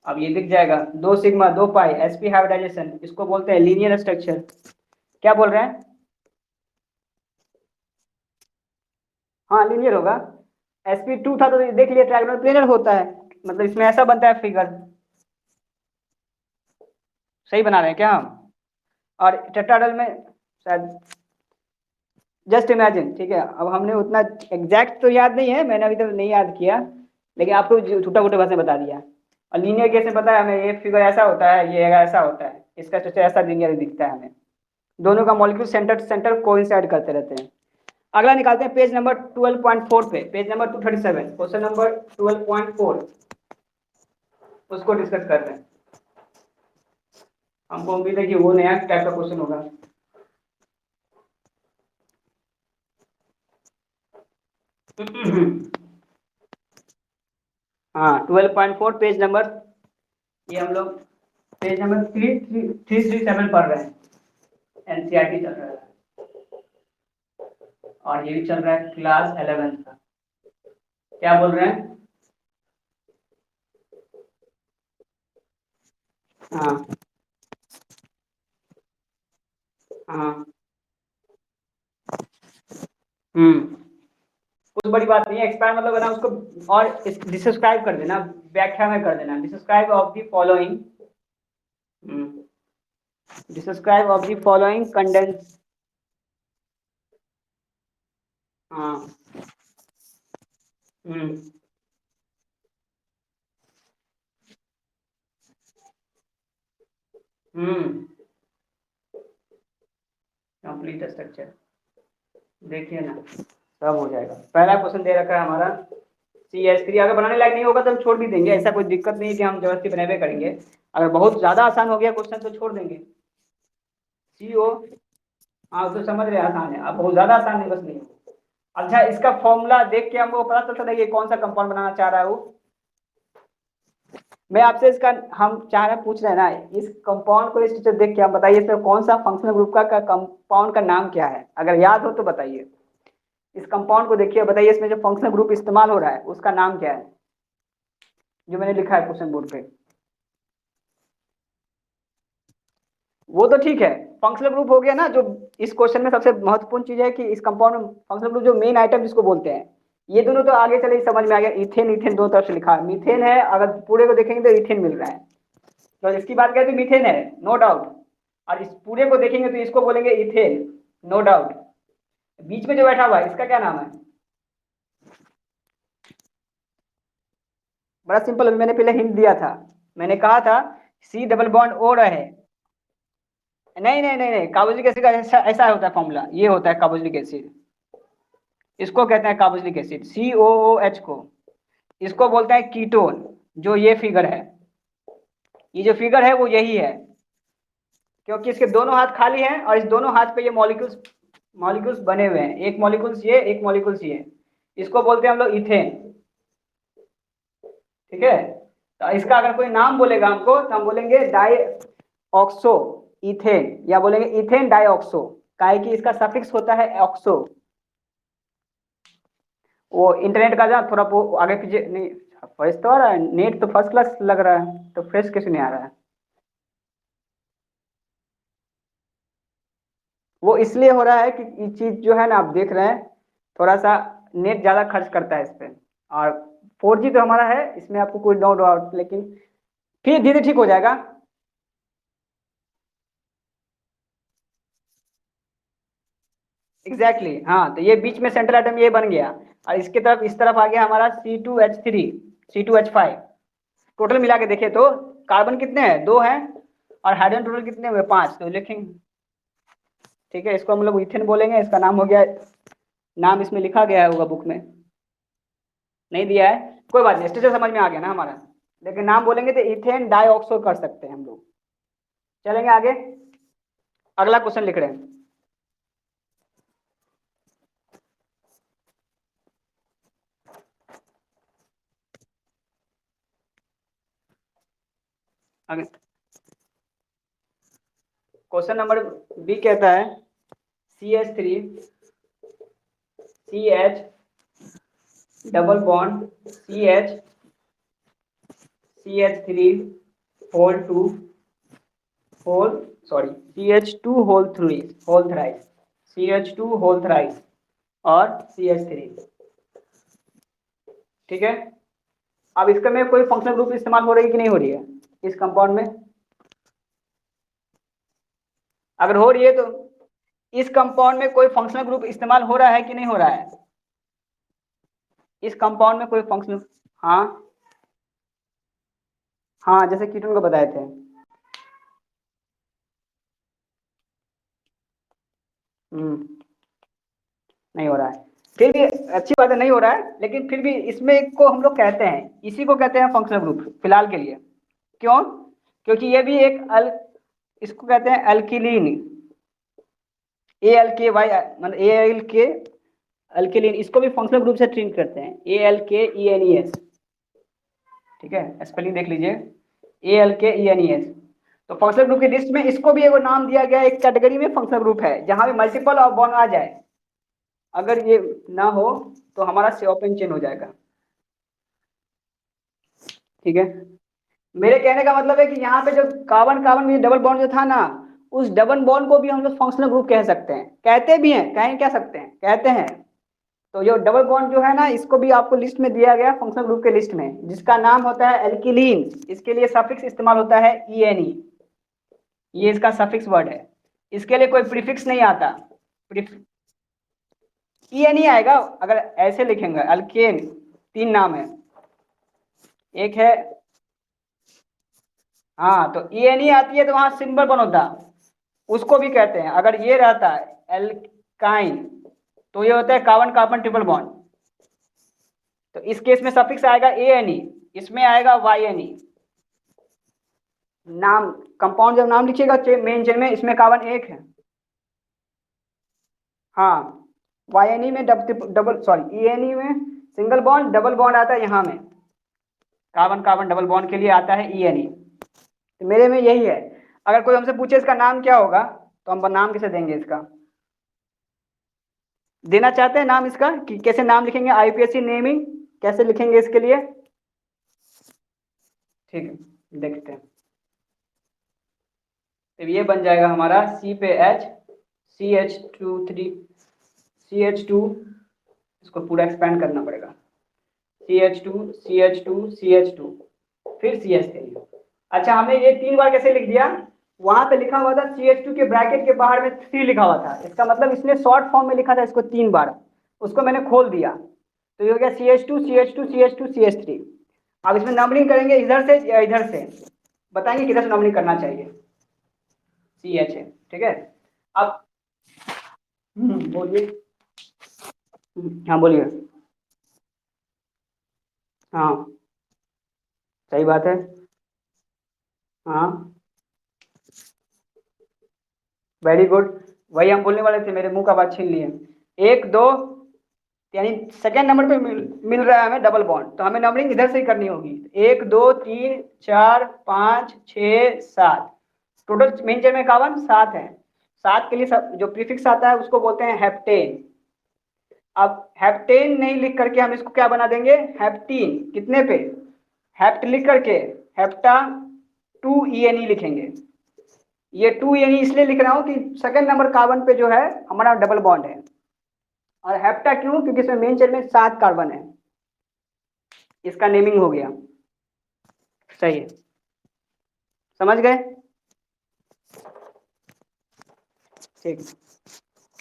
अब ये दिख जाएगा 2 सिग्मा 2 पाई sp हाइब्रिडाइजेशन, इसको बोलते हैं लीनियर स्ट्रक्चर। क्या बोल रहे हैं? हाँ लीनियर होगा, sp2 था तो देख लिया ट्रायंगुलर प्लेनर होता है, मतलब इसमें ऐसा बनता है फिगर। सही बना रहे हैं क्या हम? और टेट्राहेड्रल में शायद जस्ट इमेजिन। ठीक है, अब हमने उतना एग्जैक्ट तो याद नहीं है, मैंने अभी तक नहीं याद किया, लेकिन आपको छोटा मोटा भाषा में बता दिया। और लीनियर कैसे पता है हमें? ये फिगर ऐसा होता है, ये ऐसा होता है, इसका स्ट्रक्चर ऐसा लीनियर दिखता है हमें, दोनों का मॉलिक्यूल सेंटर सेंटर कोइंसाइड करते रहते हैं। अगला निकालते हैं पेज नंबर 12.4 पे, पेज नंबर 237, क्वेश्चन नंबर 12.4, उसको डिस्कस करते हैं। हमको उम्मीद है कि वो नया टाइप का क्वेश्चन होगा। हाँ 12.4 पेज नंबर, ये हम लोग पेज नंबर 337 पढ़ रहे हैं, एनसीईआरटी चल रहा है, और ये भी चल रहा है क्लास 11 का। क्या बोल रहे हैं? हाँ हाँ, कुछ बड़ी बात नहीं है, एक्सपैंड मतलब है ना उसको, और डिसक्राइब कर देना, व्याख्या में कर देना, describe of the following, describe of the following condense. हाँ कंप्लीट स्ट्रक्चर देखिए ना, सब हो जाएगा। पहला क्वेश्चन दे रखा है हमारा CH3, अगर बनाने लायक नहीं होगा तो हम छोड़ भी देंगे, ऐसा कोई दिक्कत नहीं है कि हम जबरदस्ती बनाए करेंगे। अगर बहुत ज्यादा आसान हो गया क्वेश्चन तो छोड़ देंगे। CO, हाँ तो समझ रहे आसान है, अब बहुत ज्यादा आसान नहीं बस नहीं। अच्छा, इसका फॉर्मूला देख के हमको पता चलता है कि कौन सा कंपाउंड बनाना चाह रहा है वो। मैं आपसे इसका, हम चाह रहे पूछ रहे हैं ना, इस कंपाउंड को, इस टीचर देख के आप बताइए इसमें कौन सा फंक्शनल ग्रुप का कंपाउंड का नाम क्या है, अगर याद हो तो बताइए। इस कंपाउंड को देखिए, बताइए इसमें जो फंक्शनल ग्रुप इस्तेमाल हो रहा है उसका नाम क्या है, जो मैंने लिखा है क्वेश्चन बोर्ड पे। वो तो ठीक है, फंक्शनल ग्रुप हो गया ना, जो इस क्वेश्चन में सबसे महत्वपूर्ण चीज है कि इस कंपाउंड में फंक्शनल ग्रुप जो मेन आइटम जिसको बोलते हैं, ये दोनों तो आगे चले समझ में आ गया। इथेन, इथेन दो तरफ से लिखा है, मीथेन है, अगर पूरे को देखेंगे तो इथेन मिल रहा है, तो इसकी बात करें तो मीथेन है नो डाउट, और इस पूरे को देखेंगे तो इसको बोलेंगे इथेन नो डाउट। बीच में जो बैठा हुआ है इसका क्या नाम है? बड़ा सिंपल, अभी मैंने पहले हिंट दिया था, मैंने कहा था C डबल बॉन्ड O रहे। नहीं नहीं नहीं नहीं, कार्बोक्सिलिक एसिड का ऐसा ऐसा होता है फॉर्मूला, ये होता है कार्बोक्सिलिक एसिड, इसको कहते हैं कार्बोक्सिलिक एसिड COOH को, इसको बोलते हैं कीटोन। जो ये फिगर है, ये जो फिगर है वो यही है, क्योंकि इसके दोनों हाथ खाली हैं और इस दोनों हाथ पे ये मॉलिक्यूल्स मॉलिक्यूल्स बने हुए हैं, एक मॉलिक्यूल्स ये, एक मॉलिक्यूल्स ये, इसको बोलते हैं हम लोग इथेन। ठीक है, तो इसका अगर कोई नाम बोलेगा हमको तो हम बोलेंगे डाई ऑक्सो इथेन, या बोलेंगे इथेन डाईऑक्सो, काहे कि इसका सफिक्स होता है ऑक्सो। वो इंटरनेट का जा थोड़ा वो आगे पीछे नहीं, फ्रेश तो आ रहा है, नेट तो फर्स्ट क्लास लग रहा है, तो फ्रेश कैसे नहीं आ रहा है? वो इसलिए हो रहा है कि ये चीज जो है ना, आप देख रहे हैं, थोड़ा सा नेट ज्यादा खर्च करता है इस पे। और 4G तो हमारा है, इसमें आपको कोई नो डाउट, लेकिन फिर धीरे ठीक हो जाएगा। एग्जैक्टली exactly, हाँ, तो ये बीच में सेंट्रल एटम ये बन गया, और इसके तरफ इस तरफ आ गया हमारा C2H3, C2H5। टोटल मिला के देखे तो कार्बन कितने हैं, 2 हैं, और हाइड्रोजन टोटल कितने हुए, 5, तो लिखेंगे। ठीक है, इसको हम लोग इथेन बोलेंगे, इसका नाम हो गया, नाम इसमें लिखा गया है, होगा बुक में, नहीं दिया है, कोई बात नहीं, स्ट्रक्चर समझ में आ गया ना हमारा। लेकिन नाम बोलेंगे तो इथेन डाइऑक्सो कर सकते हैं हम लोग। चलेंगे आगे, अगला क्वेश्चन लिख रहे हैं। क्वेश्चन नंबर बी कहता है CH3 CH double bond CH CH3 whole two whole sorry CH2 whole thrice CH2 whole thrice और CH3। ठीक है, अब इसका में कोई फंक्शनल ग्रुप इस्तेमाल हो रही है कि नहीं हो रही है इस कंपाउंड में? अगर हो रही है तो इस कंपाउंड में कोई फंक्शनल ग्रुप इस्तेमाल हो रहा है कि नहीं हो रहा है? इस कंपाउंड में कोई फंक्शनल, हाँ हाँ, जैसे कीटोन को बताए थे। नहीं हो रहा है, फिर भी अच्छी बात है, नहीं हो रहा है, लेकिन फिर भी इसमें को हम लोग कहते हैं, इसी को कहते हैं फंक्शनल ग्रुप फिलहाल के लिए। क्यों? क्योंकि ये भी एक इसको कहते हैं अल्किलीन, ALKY, मतलब ALK अल्किलीन, इसको भी फंक्शनल ग्रुप से ट्रीट करते हैं, ALKENES। ठीक है, स्पेलिंग देख लीजिए, ALKENES। तो फंक्शनल ग्रुप की लिस्ट में इसको भी एगो नाम दिया गया, एक कैटेगरी में फंक्शनल ग्रुप है जहां भी मल्टीपल और बॉन्ड आ जाए। अगर ये ना हो तो हमारा से ओपन चेन हो जाएगा। ठीक है, मेरे कहने का मतलब है कि यहाँ पे जो कार्बन कार्बन में डबल बॉन्ड जो था ना, उस डबल बॉन्ड को भी हम लोग फंक्शनल ग्रुप कह सकते हैं, कहते भी हैं, कहें क्या सकते हैं, कहते हैं। तो जो डबल बॉन्ड जो है ना, इसको भी आपको लिस्ट में दिया गया फंक्शनल ग्रुप के लिस्ट में, जिसका नाम होता है एल्किलीन। इसके लिए सफिक्स इस्तेमाल होता है ENE, ये इसका सफिक्स वर्ड है, इसके लिए कोई प्रीफिक्स नहीं आता। ENE आएगा, अगर ऐसे लिखेंगे अल्केन, 3 नाम है, एक है, हाँ, तो ENE आती है तो वहां सिंबल बन होता, उसको भी कहते हैं। अगर ये रहता है एल्काइन, तो ये होता है कार्बन कार्बन ट्रिपल बॉन्ड, तो इस केस में सफिक्स आएगा ANE, इसमें आएगा YNE। नाम, कंपाउंड जब नाम लिखिएगा मेन चेन में, इसमें कार्बन एक है, हाँ, YNE में डबल सॉरी ENE में सिंगल बॉन्ड, डबल बॉन्ड आता है यहाँ में, कार्बन कार्बन डबल बॉन्ड के लिए आता है ENE। तो मेरे में यही है, अगर कोई हमसे पूछे इसका नाम क्या होगा, तो हम नाम कैसे देंगे इसका? देना चाहते हैं नाम इसका, कि कैसे नाम लिखेंगे, IUPAC नेमिंग कैसे लिखेंगे इसके लिए? ठीक है, देखते हैं। तो ये बन जाएगा हमारा C पे H, CH2, इसको पूरा एक्सपेंड करना पड़ेगा, CH2, फिर CH3। अच्छा, हमने ये 3 बार कैसे लिख दिया? वहां पे लिखा हुआ था CH2 के ब्रैकेट के बाहर में 3 लिखा हुआ था, इसका मतलब इसने शॉर्ट फॉर्म में लिखा था इसको 3 बार, उसको मैंने खोल दिया, तो ये हो गया CH2, अब इसमें नंबरिंग करेंगे इधर से या इधर से, बताएंगे किधर से नंबरिंग करना चाहिए। CH है, ठीक है। अब बोलिए, हाँ बोलिए। हाँ, सही बात है। हाँ, वेरी गुड, वही हम बोलने वाले थे, मेरे मुंह का बात छीन लिए। 1 2, यानी सेकेंड नंबर पे मिल रहा है हमें डबल बॉन्ड, तो हमें नंबरिंग इधर से ही करनी होगी। 1 2 3 4 5 6 7, टोटल मेन चेन में कार्बन 7 है। 7 के लिए जो प्रीफिक्स आता है उसको बोलते हैं हेप्टेन। अब हेप्टेन नहीं लिख करके हम इसको क्या बना देंगे, हेप्टीन। कितने पे, हेप्ट लिख करके हेप्टा 2 लिखेंगे। ये 2 इसलिए लिख रहा हूं कि सेकंड नंबर कार्बन पे जो है हमारा डबल बॉन्ड है। और हेप्टा क्यों, क्योंकि इसमें मेन चेन में 7 कार्बन है। इसका नेमिंग हो गया। सही है, समझ गए। ठीक,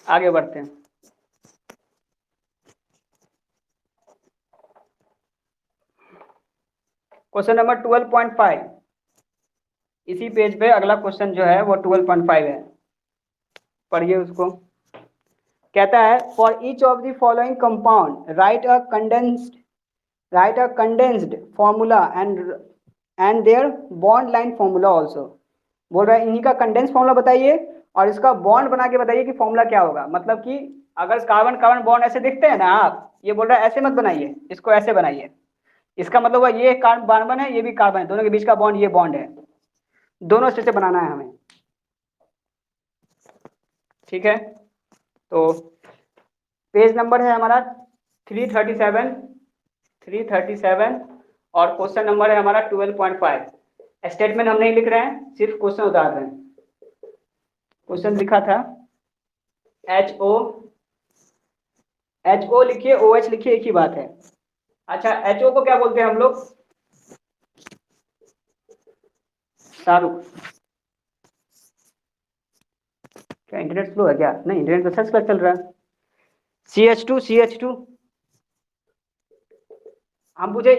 आगे बढ़ते हैं। क्वेश्चन नंबर 12.5, इसी पेज पे अगला क्वेश्चन जो है वो 12.5 है, पढ़िए उसको। कहता है for each of the following compound write a condensed formula and their bond line formula also. बोल रहा है इन्हीं का कंडेंस फॉर्मूला बताइए और इसका बॉन्ड बना के बताइए कि फॉर्मूला क्या होगा। मतलब कि अगर कार्बन कार्बन बॉन्ड ऐसे दिखते हैं ना, आप ये बोल रहा है ऐसे मत बनाइए, इसको ऐसे बनाइए। इसका मतलब हुआ ये कार्बन है, ये भी कार्बन है, दोनों के बीच का बॉन्ड ये बॉन्ड है, दोनों से बनाना है हमें। ठीक है, तो पेज नंबर है हमारा 337 और क्वेश्चन नंबर है हमारा 12.5। स्टेटमेंट हम नहीं लिख रहे हैं, सिर्फ क्वेश्चन उतार रहे हैं। क्वेश्चन लिखा था HO लिखिए, OH लिखिए, एक ही बात है। अच्छा, HO को क्या बोलते हैं हम लोग, शाहरुख। क्या इंटरनेट स्लो है क्या? नहीं, इंटरनेट तो अच्छा चल रहा है। CH2 हम पूछे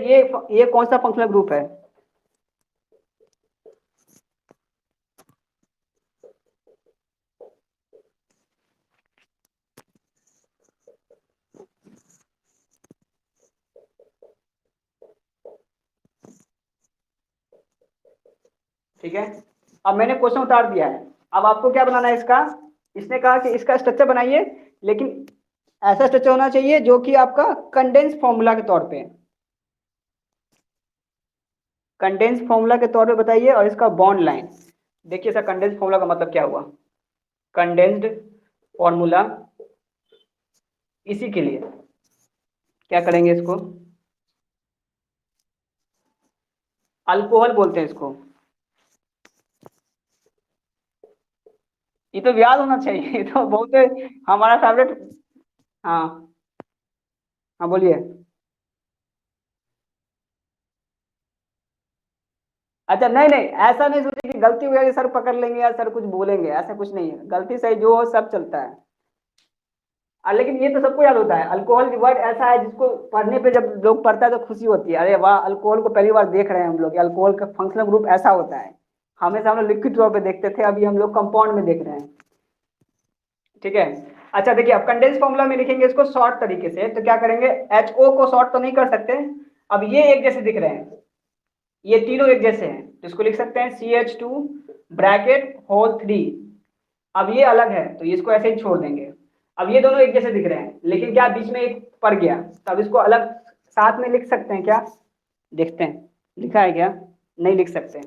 ये कौन सा फंक्शनल ग्रुप है? ठीक है, अब मैंने क्वेश्चन उतार दिया है, अब आपको क्या बनाना है इसका। इसने कहा कि इसका स्ट्रक्चर बनाइए, लेकिन ऐसा स्ट्रक्चर होना चाहिए जो कि आपका कंडेंस फॉर्मूला के तौर पे, कंडेंस फॉर्मूला के तौर पे बताइए। और इसका बॉन्ड लाइन देखिए, इसका कंडेंस फॉर्मूला का मतलब क्या हुआ, कंडेंस्ड फॉर्मूला। इसी के लिए क्या करेंगे, इसको अल्कोहल बोलते हैं इसको। ये तो याद होना चाहिए, ये तो बहुत हमारा फेवरेट। हाँ, हाँ बोलिए। अच्छा, नहीं नहीं, ऐसा नहीं सोचिए कि गलती हो गया कि सर पकड़ लेंगे या सर कुछ बोलेंगे, ऐसा कुछ नहीं है। गलती सही जो हो सब चलता है। लेकिन ये तो सबको याद होता है। अल्कोहल वर्ड ऐसा है जिसको पढ़ने पे जब लोग पढ़ता है तो खुशी होती है, अरे वाह, अल्कोहल को पहली बार देख रहे हैं हम लोग, अल्कोहल का फंक्शनल ग्रुप ऐसा होता है। हमेशा हम लोग लिक्विड तौर पे देखते थे, अभी हम लोग कंपाउंड में देख रहे हैं। ठीक है, अच्छा देखिए, अब कंडेंस फॉर्मूला में लिखेंगे इसको शॉर्ट तरीके से, तो क्या करेंगे, HO को शॉर्ट तो नहीं कर सकते। अब ये एक जैसे दिख रहे हैं, ये तीनों एक जैसे हैं, तो इसको लिख सकते हैं CH2 ब्रैकेट होल 3। अब ये अलग है तो इसको ऐसे ही छोड़ देंगे। अब ये दोनों एक जैसे दिख रहे हैं, लेकिन क्या बीच में एक पड़ गया, तब इसको अलग साथ में लिख सकते हैं क्या, देखते हैं लिखा है क्या, नहीं लिख सकते,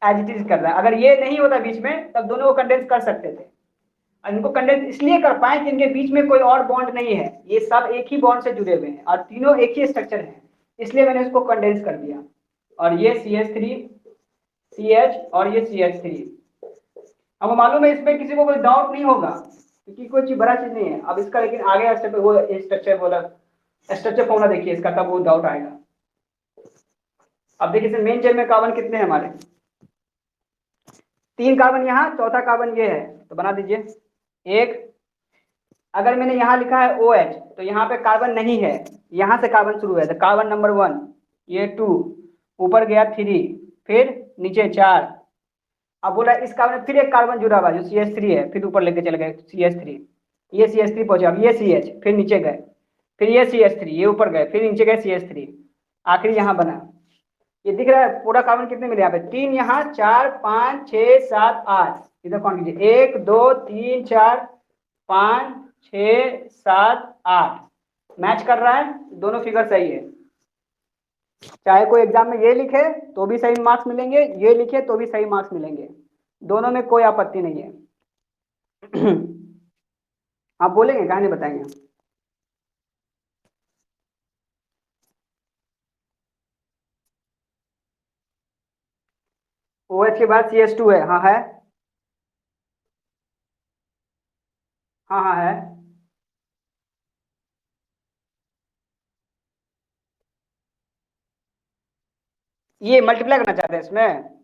एज इट इज कर रहा है। अगर ये नहीं होता बीच में तब दोनों को कंडेंस कर सकते थे। इनको कंडेंस इसलिए कर पाए कि इनके बीच में कोई और बॉन्ड नहीं है, ये सब एक ही बॉन्ड से जुड़े हुए हैं और तीनों एक ही स्ट्रक्चर है, इसलिए मैंने इसको कंडेंस कर दिया। और ये CH3 CH और ये CH3। हमको मालूम है इसमें किसी को कोई डाउट नहीं होगा, क्योंकि कोई चीज बड़ा चीज नहीं है। अब इसका लेकिन आगे स्टेप वो स्ट्रक्चर बोला, स्ट्रक्चर फॉर्मूला देखिए इसका, तब वो डाउट आएगा। अब देखिए मेन चेन में कार्बन कितने हैं हमारे, 3 कार्बन यहाँ, चौथा कार्बन ये है, तो बना दीजिए एक। अगर मैंने यहाँ लिखा है OH तो यहाँ पे कार्बन नहीं है, यहाँ से कार्बन शुरू है, तो कार्बन नंबर 1, ये 2, ऊपर गया 3, फिर नीचे 4। अब बोला इस कार्बन फिर एक कार्बन जुड़ा हुआ जो CH3 है, फिर ऊपर लेके चले गए CH3, ये CH3 पहुंचे, अब ये CH, फिर नीचे गए, फिर ये CH3, ये ऊपर गए, फिर नीचे गए CH3, आखिरी यहाँ बना। ये दिख रहा है पूरा कार्बन कितने मिले यहाँ पे, 3 यहाँ, 4 5 6 7 8, इधर काउंट कीजिए, 1 2 3 4 5 6 7 8, मैच कर रहा है, दोनों फिगर सही है। चाहे कोई एग्जाम में ये लिखे तो भी सही मार्क्स मिलेंगे, ये लिखे तो भी सही मार्क्स मिलेंगे, दोनों में कोई आपत्ति नहीं है। आप बोलेंगे कहा नहीं बताएंगे। OH के बाद CH2 है, हाँ है, हाँ हाँ है। ये मल्टीप्लाई करना चाहते हैं इसमें।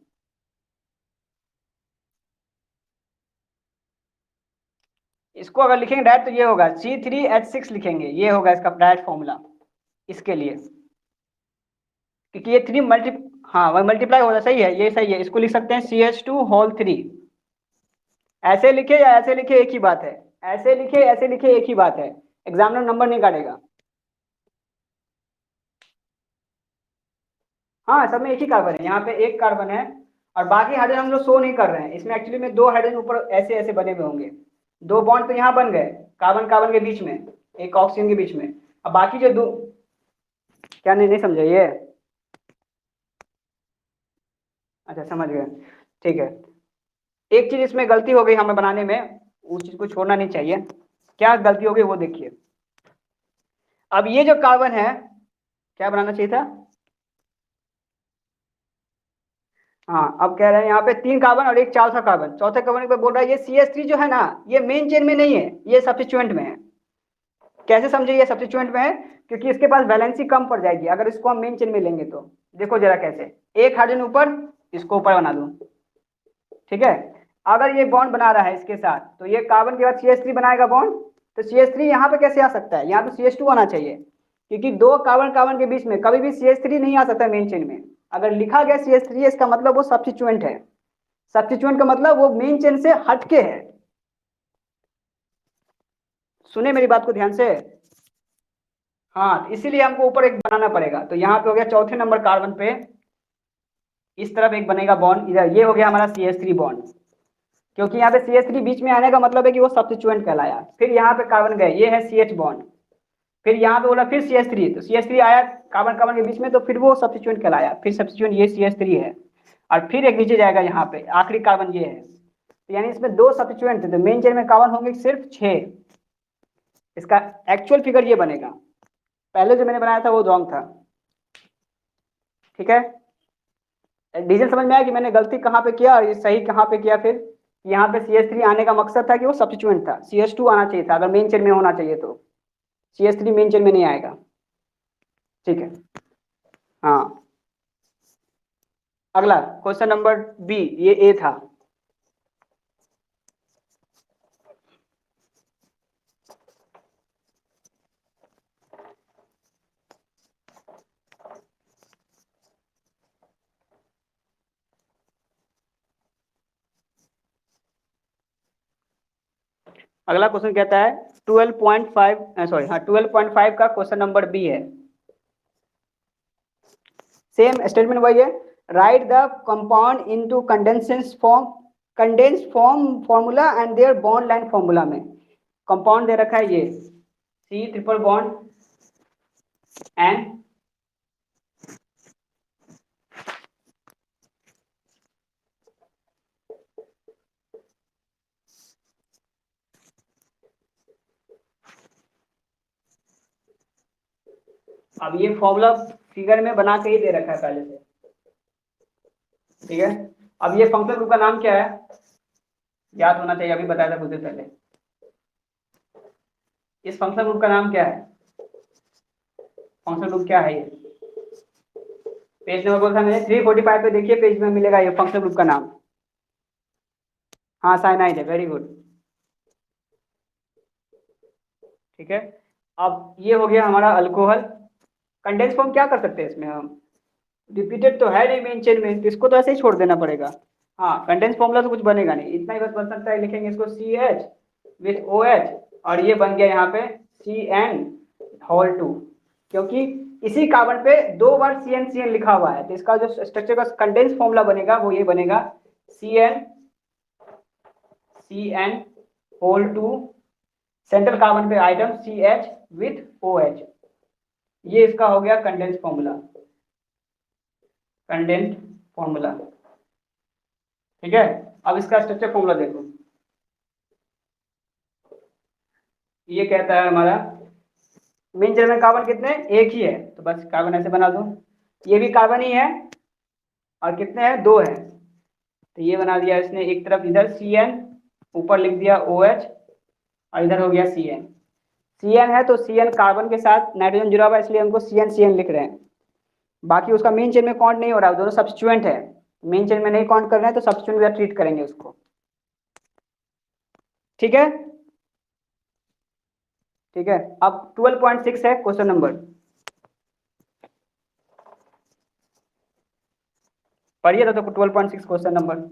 इसको अगर लिखेंगे डायरेक्ट तो ये होगा C3H6 लिखेंगे, ये होगा इसका डायरेक्ट फॉर्मूला इसके लिए, क्योंकि ये थ्री मल्टी, हाँ वही मल्टीप्लाई हो रहा है, सही है, ये सही है। इसको लिख सकते हैं CH2 होल 3। ऐसे लिखे या ऐसे लिखे एक ही बात है, ऐसे लिखे ऐसे लिखे एक ही बात है, एग्जामिनर नंबर नहीं काटेगा। हाँ सब में एक ही कार्बन है, यहाँ पे एक कार्बन है, और बाकी हाइड्रोजन हम लोग शो नहीं कर रहे हैं इसमें, एक्चुअली में दो हाइड्रोजन ऊपर ऐसे ऐसे बने हुए होंगे, दो बॉन्ड तो यहाँ बन गए कार्बन कार्बन के बीच में, एक ऑक्सीजन के बीच में। अब बाकी जो दो, क्या नहीं, नहीं समझे ये? अच्छा समझ गए, ठीक है। एक चीज इसमें गलती हो गई हमें बनाने में, उस चीज को छोड़ना नहीं चाहिए। क्या गलती हो गई वो देखिए। अब ये जो कार्बन है, क्या बनाना चाहिए था? हाँ अब कह रहे हैं यहाँ पे 3 कार्बन और एक चौथा कार्बन, चौथे कार्बन पे बोल रहा है ये CH3 जो है ना, ये मेन चेन में नहीं है, ये सब्स्टिट्यूएंट में है। कैसे समझे ये सब्स्टिट्यूएंट में है? क्योंकि इसके पास वैलेंसी कम पड़ जाएगी अगर इसको हम मेन चेन में लेंगे तो। देखो जरा कैसे, एक हाइड्रोजन ऊपर, इसको ऊपर बना दूं, ठीक है। अगर ये बॉन्ड बना रहा है इसके साथ, तो ये कार्बन के बाद CH3 बनाएगा बॉन्ड, तो CH3 यहाँ पे कैसे आ सकता है? यहाँ पे CH2 आना चाहिए, क्योंकि दो कार्बन कार्बन के बीच में कभी भी CH3 नहीं आ सकता मेन चेन में। अगर लिखा गया CH3 इसका मतलब वो सब्स्टिट्यूएंट है, सब्स्टिट्यूएंट का मतलब वो मेन चेन से हटके है। सुने मेरी बात को ध्यान से। हाँ इसीलिए हमको ऊपर एक बनाना पड़ेगा, तो यहाँ पे हो गया चौथे नंबर कार्बन पे, इस तरफ एक बनेगा बॉन्ड, इधर ये हो गया हमारा CH3 बॉन्ड, क्योंकि यहाँ पे CH3 बीच में आने का मतलब है कि वो सब्स्टिट्यूएंट कहलाया। फिर यहाँ पे कार्बन गए, ये है CH बॉन्ड, फिर यहाँ पे बोला फिर CH3, तो CH3 आया कार्बन कार्बन के बीच में, तो फिर वो सब्स्टिट्यूएंट कहलाया, फिर सब्स्टिट्यूएंट ये CH3 है, और फिर एक नीचे जाएगा यहाँ पे आखिरी कार्बन ये है, तो यानी इसमें दो सब्स्टिट्यूएंट थे, तो मेन चेन में कार्बन होंगे सिर्फ 6। इसका एक्चुअल फिगर ये बनेगा, पहले जो मैंने बनाया था वो रॉन्ग था, ठीक है। डीजल समझ में आया कि मैंने गलती कहाँ पे किया और ये सही कहाँ पे किया? फिर यहाँ पे CH3 आने का मकसद था कि वो सब्स्टिट्यूएंट था, CH2 आना चाहिए था अगर मेन चेन में होना चाहिए तो, CH3 मेन चेन में नहीं आएगा, ठीक है। हाँ अगला क्वेश्चन नंबर बी, ये ए था। अगला क्वेश्चन कहता है 12.5, सॉरी हाँ 12.5 का क्वेश्चन नंबर बी है, सेम स्टेटमेंट वही है। Write the compound into condense form formula and their bond line formula में। कंपाउंड दे रखा है ये C ट्रिपल बॉन्ड एंड, अब ये फॉर्मूला फिगर में बना के ही दे रखा है पहले से, ठीक है। अब ये फंक्शनल ग्रुप का नाम क्या है? याद होना चाहिए, अभी बताया था कुछ देर पहले। इस फंक्शनल ग्रुप का नाम क्या है? फंक्शनल ग्रुप क्या है ये? पेज नंबर बोला था मैंने 345 पे, देखिए पेज में मिलेगा ये फंक्शनल ग्रुप का नाम। हाँ साइनाइड है, वेरी गुड, ठीक है। अब ये हो गया हमारा अल्कोहल। कंडेंस फॉर्म क्या कर सकते हैं इसमें हम? रिपीटेड तो है नहीं मेन चेन में, तो इसको तो ऐसे ही छोड़ देना पड़ेगा। हाँ कंडेंस फॉर्मूला तो कुछ बनेगा नहीं, इतना ही बस बन सकता है, लिखेंगे इसको CH विथ OH, और ये बन गया यहाँ पे CN होल 2, क्योंकि इसी कार्बन पे दो बार CN लिखा हुआ है, तो इसका जो स्ट्रक्चर का कंडेंस फॉर्मूला बनेगा वो ये बनेगा CN होल 2, सेंट्रल कार्बन पे आइटम CH विथ OH, ये इसका हो गया कंडेंस फॉर्मूला, कंडेंस फॉर्मूला, ठीक है। अब इसका स्ट्रक्चर फॉर्मूला देखो, ये कहता है हमारा मेन चेन में कार्बन कितने, एक ही है, तो बस कार्बन ऐसे बना दो, ये भी कार्बन ही है, और कितने हैं, दो है, तो ये बना दिया इसने, एक तरफ इधर CN, ऊपर लिख दिया OH, और इधर हो गया CN। CN है तो CN कार्बन के साथ नाइट्रोजन जुड़ा हुआ है, इसलिए हमको CN लिख रहे हैं। बाकी उसका मेन चेन में काउंट नहीं हो रहा है, दोनों सब्स्टिट्यूएंट है, मेन चेन में नहीं काउंट कर रहे हैं तो सब्स्टिट्यूएंट भी ट्रीट करेंगे उसको। ठीक है, ठीक है। अब 12.6 है क्वेश्चन नंबर, पढ़िए तो 12.6 क्वेश्चन नंबर।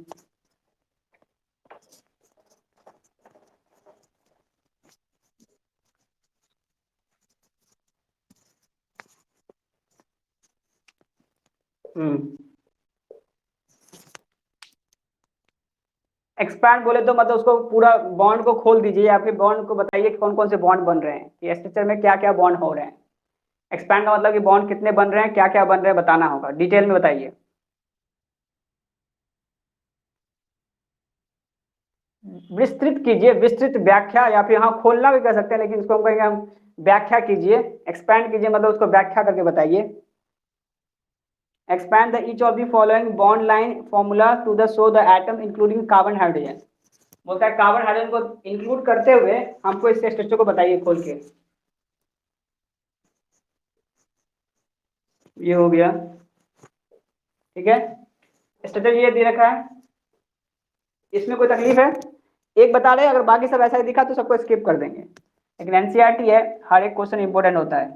एक्सपैंड बोले तो मतलब उसको पूरा बॉन्ड को खोल दीजिए, या फिर बॉन्ड को बताइए कि कौन कौन से बॉन्ड बन रहे हैं, कि स्ट्रक्चर में क्या क्या बॉन्ड हो रहे हैं। एक्सपैंड का मतलब कि बॉन्ड कितने बन रहे हैं, क्या क्या बन रहे हैं बताना होगा, डिटेल में बताइए। विस्तृत कीजिए, विस्तृत व्याख्या, या फिर हाँ खोलना भी कर सकते हैं, लेकिन इसको हम कहेंगे हम व्याख्या कीजिए। एक्सपैंड कीजिए मतलब उसको व्याख्या करके बताइए। Expand the each of the following bond line formula to the show the atom including carbon hydrogen. बोलता है कार्बन हाइड्रोजन को इंक्लूड करते हुए हमको इसके स्ट्रक्चर को बताइए खोल के। ये हो गया, ठीक है। स्ट्रक्चर ये दे रखा है, इसमें कोई तकलीफ है? एक बता रहे, अगर बाकी सब ऐसा ही दिखा तो सबको स्किप कर देंगे, लेकिन एनसीईआरटी है, हर एक क्वेश्चन इंपॉर्टेंट होता है।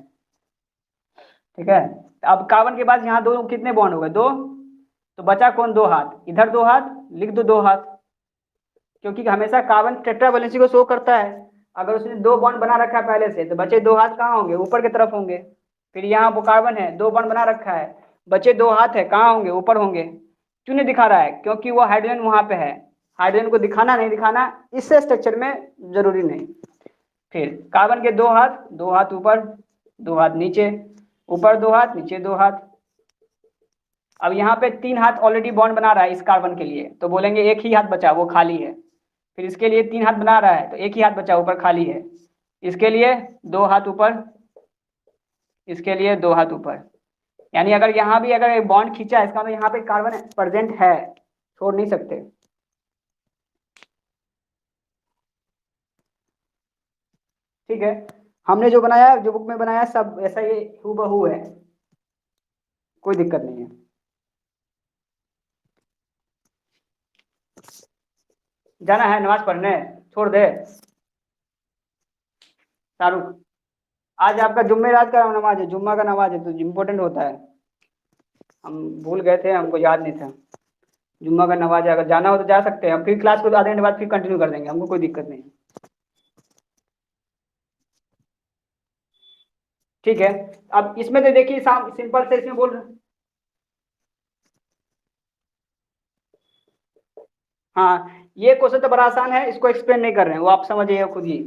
ठीक है, अब कार्बन के बाद यहाँ दो कितने बॉन्ड हो गए? दो, तो बचा कौन? दो हाथ, इधर दो हाथ, लिख दो दो हाथ, क्योंकि हमेशा कार्बन टेट्रावैलेंसी को शो करता है। अगर उसने दो बॉन्ड बना रखा है पहले से, तो बचे दो हाथ कहाँ होंगे? ऊपर की तरफ होंगे। फिर यहाँ वो कार्बन है, दो बॉन्ड बना रखा है, बचे दो हाथ है, कहाँ होंगे? ऊपर होंगे। क्यों नहीं दिखा रहा है? क्योंकि वो हाइड्रोजन वहां पे है, हाइड्रोजन को दिखाना नहीं दिखाना इससे स्ट्रक्चर में जरूरी नहीं। फिर कार्बन के दो हाथ ऊपर, दो हाथ नीचे, ऊपर दो हाथ, नीचे दो हाथ। अब यहाँ पे तीन हाथ ऑलरेडी बॉन्ड बना रहा है इस कार्बन के लिए, तो बोलेंगे एक ही हाथ बचा, वो खाली है। फिर इसके लिए तीन हाथ बना रहा है, तो एक ही हाथ बचा, ऊपर खाली है। इसके लिए दो हाथ ऊपर, इसके लिए दो हाथ ऊपर। यानी अगर यहाँ भी अगर एक बॉन्ड खींचा है, इसका मतलब यहाँ पे कार्बन प्रेजेंट है, छोड़ नहीं सकते। ठीक है, हमने जो बनाया, जो बुक में बनाया, सब ऐसा ही हूबहू है, कोई दिक्कत नहीं है। जाना है नमाज पढ़ने? छोड़ दे शाहरुख, आज आपका जुम्मेरात का नमाज है, जुम्मा का नमाज है, तो इम्पोर्टेंट होता है। हम भूल गए थे, हमको याद नहीं था। जुम्मा का नमाज है, अगर जाना हो तो जा सकते हैं हम, फिर क्लास को आधे घंटे बाद फिर कंटिन्यू कर देंगे, हमको कोई दिक्कत नहीं। ठीक है, अब इसमें तो देखिए सिंपल से इसमें बोल रहे, हाँ ये क्वेश्चन तो बड़ा आसान है, इसको एक्सप्लेन नहीं कर रहे हैं, वो आप समझिए खुद ही।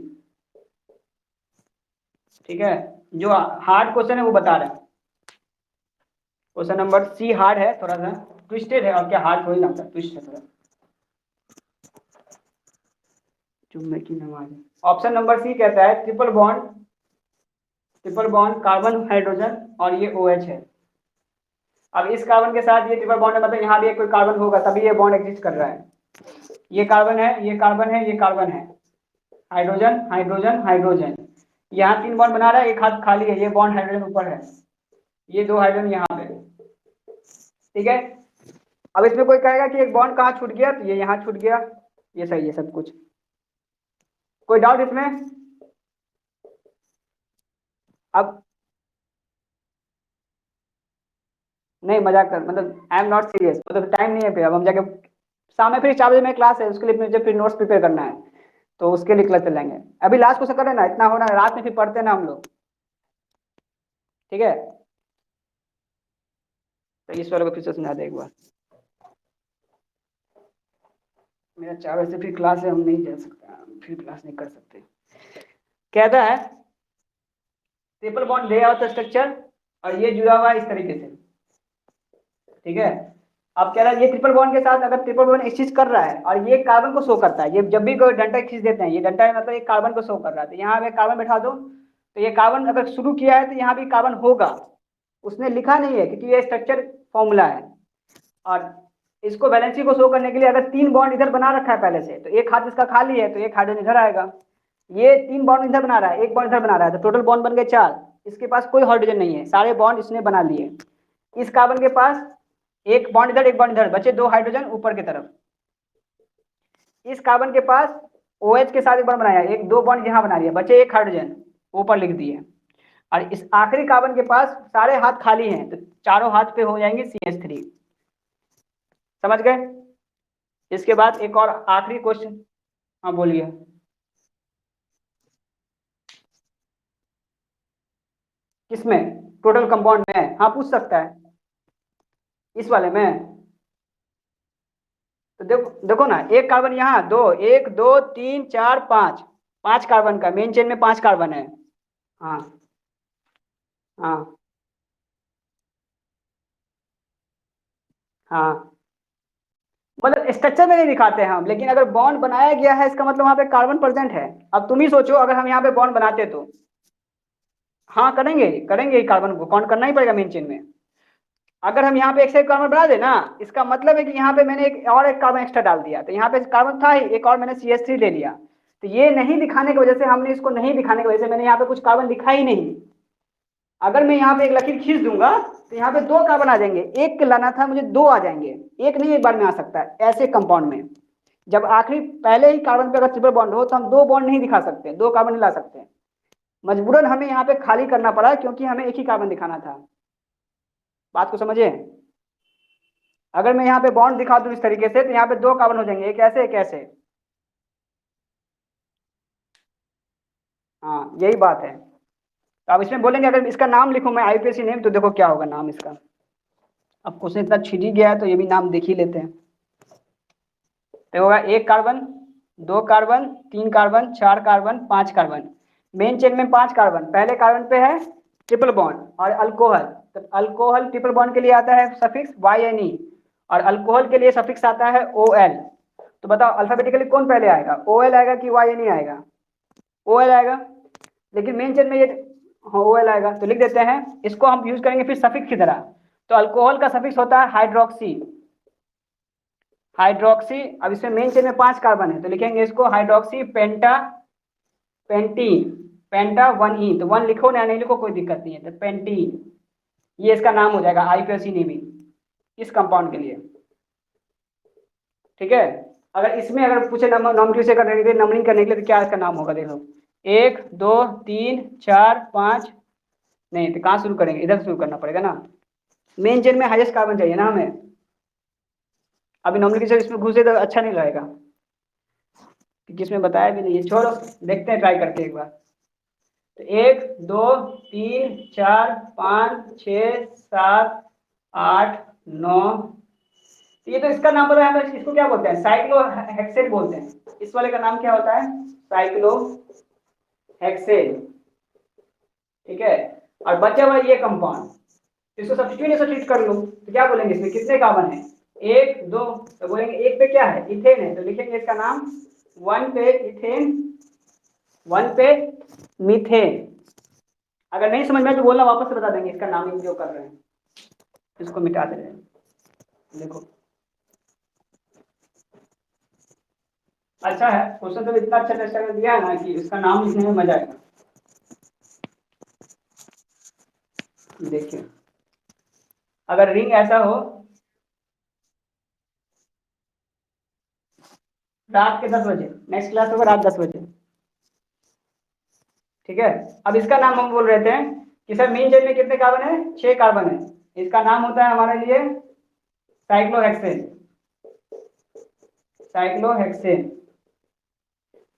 ठीक है, जो हार्ड क्वेश्चन है वो बता रहे हैं। क्वेश्चन नंबर C हार्ड है, थोड़ा सा ट्विस्टेड है, और क्या हार्ड थोड़ी ना होता, ट्विस्ट है थोड़ा। जुम्मे की नमाज। ऑप्शन नंबर C कहता है ट्रिपल बॉन्ड कार्बन हाइड्रोजन, और ये OH है। अब इस कार्बन के साथ ये ट्रिपल बॉन्ड है, मतलब यहाँ भी एक कोई कार्बन होगा तभी ये बॉन्ड एग्जिस्ट कर रहा है। ये कार्बन है, ये कार्बन है, ये कार्बन है, हाइड्रोजन हाइड्रोजन हाइड्रोजन। यहाँ तीन बॉन्ड बना रहा है, एक हाथ खाली है, ये बॉन्ड हाइड्रोजन ऊपर है, ये दो हाइड्रोजन यहाँ पे। ठीक है, अब इसमें कोई कहेगा कि एक बॉन्ड कहाँ छूट गया, तो ये यहाँ छूट गया, ये सही है सब कुछ। कोई डाउट इसमें? अब नहीं, मजाक कर, मतलब आई एम नॉट सीरियस, मतलब टाइम नहीं है, फिर अब हम जाके शाम में फिर 4 बजे में क्लास है, उसके लिए मुझे फिर नोट्स प्रिपेयर करना है, तो उसके लिए क्लास चलेंगे। अभी लास्ट क्वेश्चन करें ना, इतना होना, रात में फिर पढ़ते हैं ना हम लोग। ठीक है, तो इस वाले को फिर से समझा दे एक बार। मेरा 4 बजे से फिर क्लास है, हम नहीं जा सकते, फिर क्लास नहीं कर सकते। कहता है ट्रिपल बॉन्ड ले आओ स्ट्रक्चर, और ये जुड़ा हुआ है इस तरीके से। ठीक है, अब कह रहा है ये ट्रिपल बॉन्ड के साथ अगर ट्रिपल बॉन्ड एक्सचेंज कर रहा है, और ये कार्बन को शो करता है, ये जब भी कोई डंडा खींच देते हैं, ये डंडा मतलब एक कार्बन को शो कर रहा है, तो यहाँ पे कार्बन बैठा दो, तो ये कार्बन अगर शुरू किया है तो यहाँ भी कार्बन होगा, उसने लिखा नहीं है क्योंकि ये स्ट्रक्चर फॉर्मूला है। और इसको वैलेंसी को शो करने के लिए अगर 3 बॉन्ड इधर बना रखा है पहले से, तो एक हाथ इसका खाली है तो एक हाइड्रोजन इधर आएगा। ये 3 बॉन्ड इधर बना रहा है, एक बॉन्ड इधर बना रहा है, तो टोटल बॉन्ड बन गए 4। इसके पास कोई हाइड्रोजन नहीं है, सारे बॉन्ड इसने बना लिए। इस कार्बन के पास एक बॉन्ड इधर एक बॉन्ड इधर, बचे 2 हाइड्रोजन ऊपर की तरफ। इस कार्बन के पास OH के साथ एक बॉन्ड बनाया, एक 2 बॉन्ड यहाँ बना लिया, बचे 1 हाइड्रोजन ऊपर लिख दिए। और इस आखिरी कार्बन के पास सारे हाथ खाली हैं, तो चारों हाथ पे हो जाएंगे CH3। समझ गए? इसके बाद एक और आखिरी क्वेश्चन। हाँ बोलिए। किसमें? टोटल कंपाउंड में? हाँ पूछ सकता है। इस वाले में तो देखो देखो ना, एक कार्बन यहाँ, दो, 1 2 3 4 5, 5 कार्बन का मेन चेन में 5 कार्बन है। हाँ हाँ हाँ, मतलब स्ट्रक्चर में नहीं दिखाते हैं हम, लेकिन अगर बॉन्ड बनाया गया है इसका मतलब वहां पे कार्बन प्रेजेंट है। अब तुम ही सोचो अगर हम यहाँ पे बॉन्ड बनाते तो। हाँ करेंगे करेंगे, कार्बन को काउंट करना ही पड़ेगा मेन चेन में। अगर हम यहाँ पे एक से एक कार्बन बना दे ना, इसका मतलब है कि यहाँ पे मैंने एक कार्बन एक्स्ट्रा डाल दिया, तो यहाँ पे कार्बन था ही, एक और मैंने CH3 ले लिया। तो ये नहीं दिखाने की वजह से, हमने इसको नहीं दिखाने की वजह से मैंने यहाँ पे कुछ कार्बन लिखा ही नहीं। अगर मैं यहाँ पे एक लकीर खींच दूंगा तो यहाँ पे 2 कार्बन आ जाएंगे, एक के लाना था मुझे 2 आ जाएंगे, एक नहीं एक बार में आ सकता है ऐसे कंपाउंड में। जब आखिरी पहले ही कार्बन पे अगर ट्रिपल बॉन्ड हो तो हम 2 बॉन्ड नहीं दिखा सकते, 2 कार्बन नहीं ला सकते। मजबूरन हमें यहाँ पे खाली करना पड़ा क्योंकि हमें एक ही कार्बन दिखाना था। बात को समझे? अगर मैं यहाँ पे बॉन्ड दिखा दूं इस तरीके से तो यहाँ पे 2 कार्बन हो जाएंगे, एक ऐसे एक ऐसे। हाँ यही बात है। तो अब इसमें बोलेंगे अगर इसका नाम लिखूं मैं IUPAC नेम, तो देखो क्या होगा नाम इसका। अब क्वेश्चन इतना छिड़ ही गया है तो ये भी नाम देख ही लेते हैं। तो होगा 1 carbon, 2 carbon, 3 carbon, 4 carbon, 5 carbon. Main chain में 5 कार्बन, पहले कार्बन पे है ट्रिपल बॉन्ड और अल्कोहल। तो अल्कोहल ट्रिपल बॉन्ड के लिए आता है सफिक्स YNE, और अल्कोहल के लिए सफिक्स आता है OL। तो बताओ अल्फाबेटिकली कौन पहले आएगा, OL आएगा कि YNE आएगा? OL आएगा। लेकिन मेन चेन में ये, हाँ OL आएगा, तो लिख देते हैं इसको हम यूज करेंगे फिर सफिक्स की तरह। तो अल्कोहल का सफिक्स होता है हाइड्रोक्सी, हाइड्रोक्सी। अब इसमें मेन चेन में 5 कार्बन है तो लिखेंगे इसको हाइड्रोक्सी पेंटा, पेंटीन, पेंटा 1E। तो 1 लिखो ना नहीं लिखो कोई दिक्कत नहीं है, तो पेंटीन ये इसका नाम हो जाएगा IUPAC नेमिंग इस कंपाउंड के लिए। ठीक है? अगर इसमें अगर पूछे नॉमेनक्लेचर करने के लिए, नंबरिंग करने के लिए, तो क्या इसका नाम होगा देखो, 1 2 3 4 5। नहीं तो कहाँ शुरू करेंगे, इधर शुरू करना पड़ेगा ना। मेन चेन में हाईएस्ट कार्बन चाहिए ना हमें। अभी नॉमेनक्लेचर इसमें घुसे तो अच्छा नहीं रहेगा, क्योंकि इसमें बताया भी नहीं है। छोड़ो, देखते हैं ट्राई करके एक बार। तो 1 2 3 4 5 6 7 8 9। ये तो इसका नाम पता है, इसको क्या बोलते हैं, साइक्लोहेक्सेन बोलते हैं। इस वाले का नाम क्या होता है, साइक्लोहेक्सेन। ठीक है? और बचा हुआ ये कंपाउंड, इसको सब्स्टिट्यूट कर लो, तो क्या बोलेंगे इसमें कितने कार्बन है, 1 2। तो बोलेंगे एक पे क्या है, इथेन है, तो लिखेंगे इसका नाम 1 पे इथेन, 1 पे मीथेन। अगर नहीं समझ में तो बोलना, वापस से बता देंगे इसका नाम जो कर रहे हैं। इसको मिटा दे रहे हैं, देखो अच्छा है क्वेश्चन, तो इतना अच्छा चर्चा कर दिया है ना कि इसका नाम लिखने में मजा आएगा। देखिए अगर रिंग ऐसा हो, रात के 10 बजे, नेक्स्ट क्लास होगा रात 10 बजे। ठीक है? अब इसका नाम हम बोल रहे थे कि सर मेन चेन में कितने कार्बन है, 6 कार्बन है। इसका नाम होता है हमारे लिए साइक्लोहेक्सेन, साइक्लोहेक्सेन।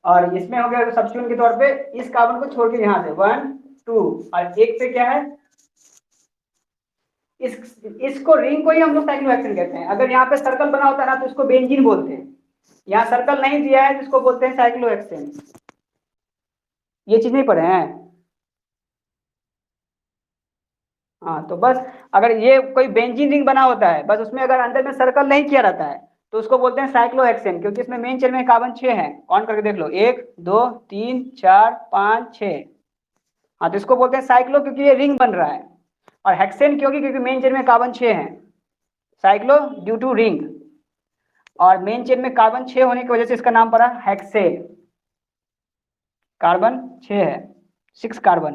और इसमें हो गया सब्स्टिट्यूट के तौर पे इस कार्बन को छोड़ के यहाँ से 1 2, और एक पे क्या है, इसको रिंग को ही हम लोग साइक्लोहेक्सेन कहते हैं। अगर यहाँ पे सर्कल बना होता है ना तो इसको बेंजीन बोलते हैं। यहाँ सर्कल नहीं दिया है तो इसको बोलते हैं साइक्लोहेक्सेन। ये चीज नहीं पढ़े हैं? हाँ तो बस, अगर ये कोई बेंजीन रिंग बना होता है, बस उसमें अगर अंदर में सर्कल नहीं किया रहता है तो उसको बोलते हैं साइक्लोहेक्सेन, क्योंकि इसमें मेन चेन में कार्बन 6 है। काउंट करके देख लो, 1 2 3 4 5 6। हाँ तो इसको बोलते हैं साइक्लो क्योंकि ये रिंग बन रहा है, और हेक्सेन क्योंकि मेन चेन में कार्बन 6 है। Cyclo due to ring. और मेन चेन में कार्बन 6 होने की वजह से इसका नाम पड़ा हेक्सेन। कार्बन 6 है, 6 कार्बन।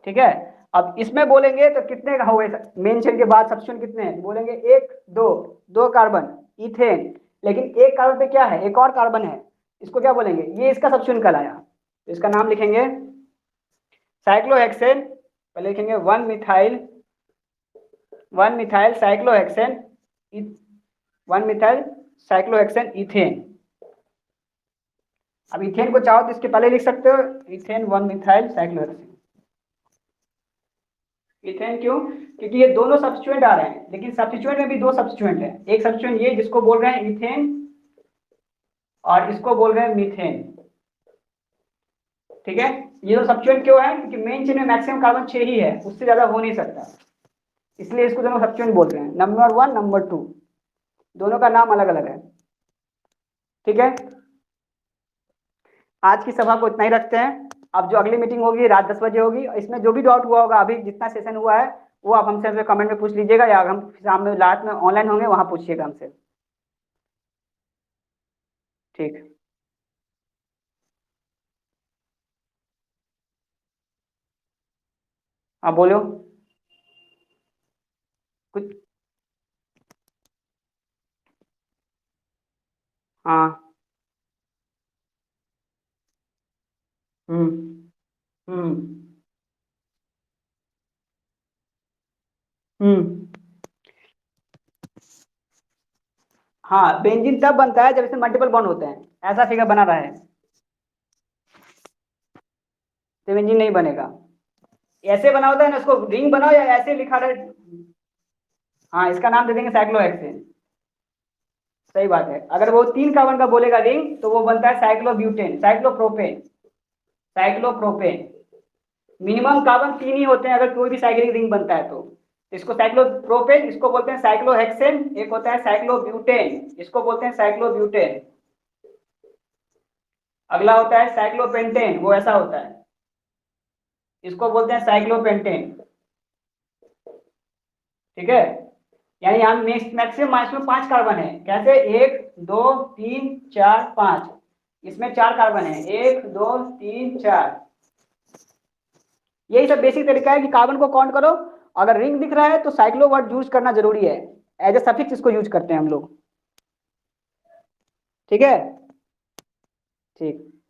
ठीक है, अब इसमें बोलेंगे तो कितने का हुए मेन चेन के बाद सब्स्टिट्यूएंट कितने हैं, बोलेंगे 1 2, 2 कार्बन इथेन। लेकिन एक कार्बन पे क्या है, एक और कार्बन है, इसको क्या बोलेंगे, ये इसका सब्स्टिट्यूएंट कहलाया, तो इसका नाम लिखेंगे साइक्लोहेक्सेन। पहले लिखेंगे 1 methyl cyclohexane, 1 methyl cyclohexane ethane. अब इथेन को चाहो तो इसके पहले लिख सकते हो, इथेन 1 मिथाइल साइक्लोहेक्सेन। इथेन क्यों, क्योंकि ये दोनों सब्स्टिट्यूएंट आ रहे हैं, लेकिन सब्स्टिट्यूएंट में भी दो सब्स्टिट्यूएंट है, एक सब्स्टिट्यूएंट ये जिसको बोल रहे हैं इथेन, और इसको बोल रहे हैं मीथेन। ठीक है, ये दो सब्स्टिट्यूएंट क्यों है, क्योंकि मेन चेन में मैक्सिमम कार्बन 6 ही है, उससे ज्यादा हो नहीं सकता, इसलिए इसको दोनों सब्स्टिट्यूएंट बोल रहे हैं, नंबर 1 नंबर 2, दोनों का नाम अलग अलग है। ठीक है, आज की सभा को इतना ही रखते हैं। अब जो अगली मीटिंग होगी रात 10 बजे होगी, इसमें जो भी डाउट हुआ होगा, अभी जितना सेशन हुआ है वो आप हमसे कमेंट में पूछ लीजिएगा, या हम शाम में रात में ऑनलाइन होंगे वहां पूछिएगा हमसे। ठीक, हाँ बोलो कुछ। हाँ, हम्म हम्म हम्म। हाँ, बेंजीन तब बनता है जब इसमें मल्टीपल बॉन्ड होते हैं, ऐसा फिगर बना रहा है तो बेंजीन नहीं बनेगा। ऐसे बना होता है ना, उसको रिंग बनाओ या ऐसे लिखा रहे। हाँ, इसका नाम दे देंगे साइक्लोहेक्सेन। सही बात है, अगर वो 3 कार्बन का बोलेगा रिंग तो वो बनता है cyclobutane, cyclopropane, cyclopropane. Minimum carbon 3 ही होते हैं अगर कोई भी साइक्लिक रिंग बनता है तो। इसको साइक्लोप्रोपेन, इसको बोलते हैं साइक्लोहेक्सेन, एक होता है साइक्लोब्यूटेन, इसको बोलते हैं साइक्लोब्यूटेन। अगला होता है साइक्लोपेंटेन, वो ऐसा होता है, इसको बोलते हैं साइक्लोपेंटेन। ठीक है, यानी यहाँ मैक्सिमम इसमें 5 कार्बन है, कैसे 1 2 3 4 5, इसमें 4 कार्बन है, 1 2 3 4। यही सब बेसिक तरीका है कि कार्बन को काउंट करो, अगर रिंग दिख रहा है तो साइक्लो वर्ड यूज करना जरूरी है, एज ए सफिक्स इसको यूज करते हैं हम लोग। ठीक है, ठीक,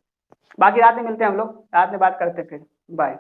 बाकी रात में मिलते हैं हम लोग, रात में बात करते हैं फिर, बाय।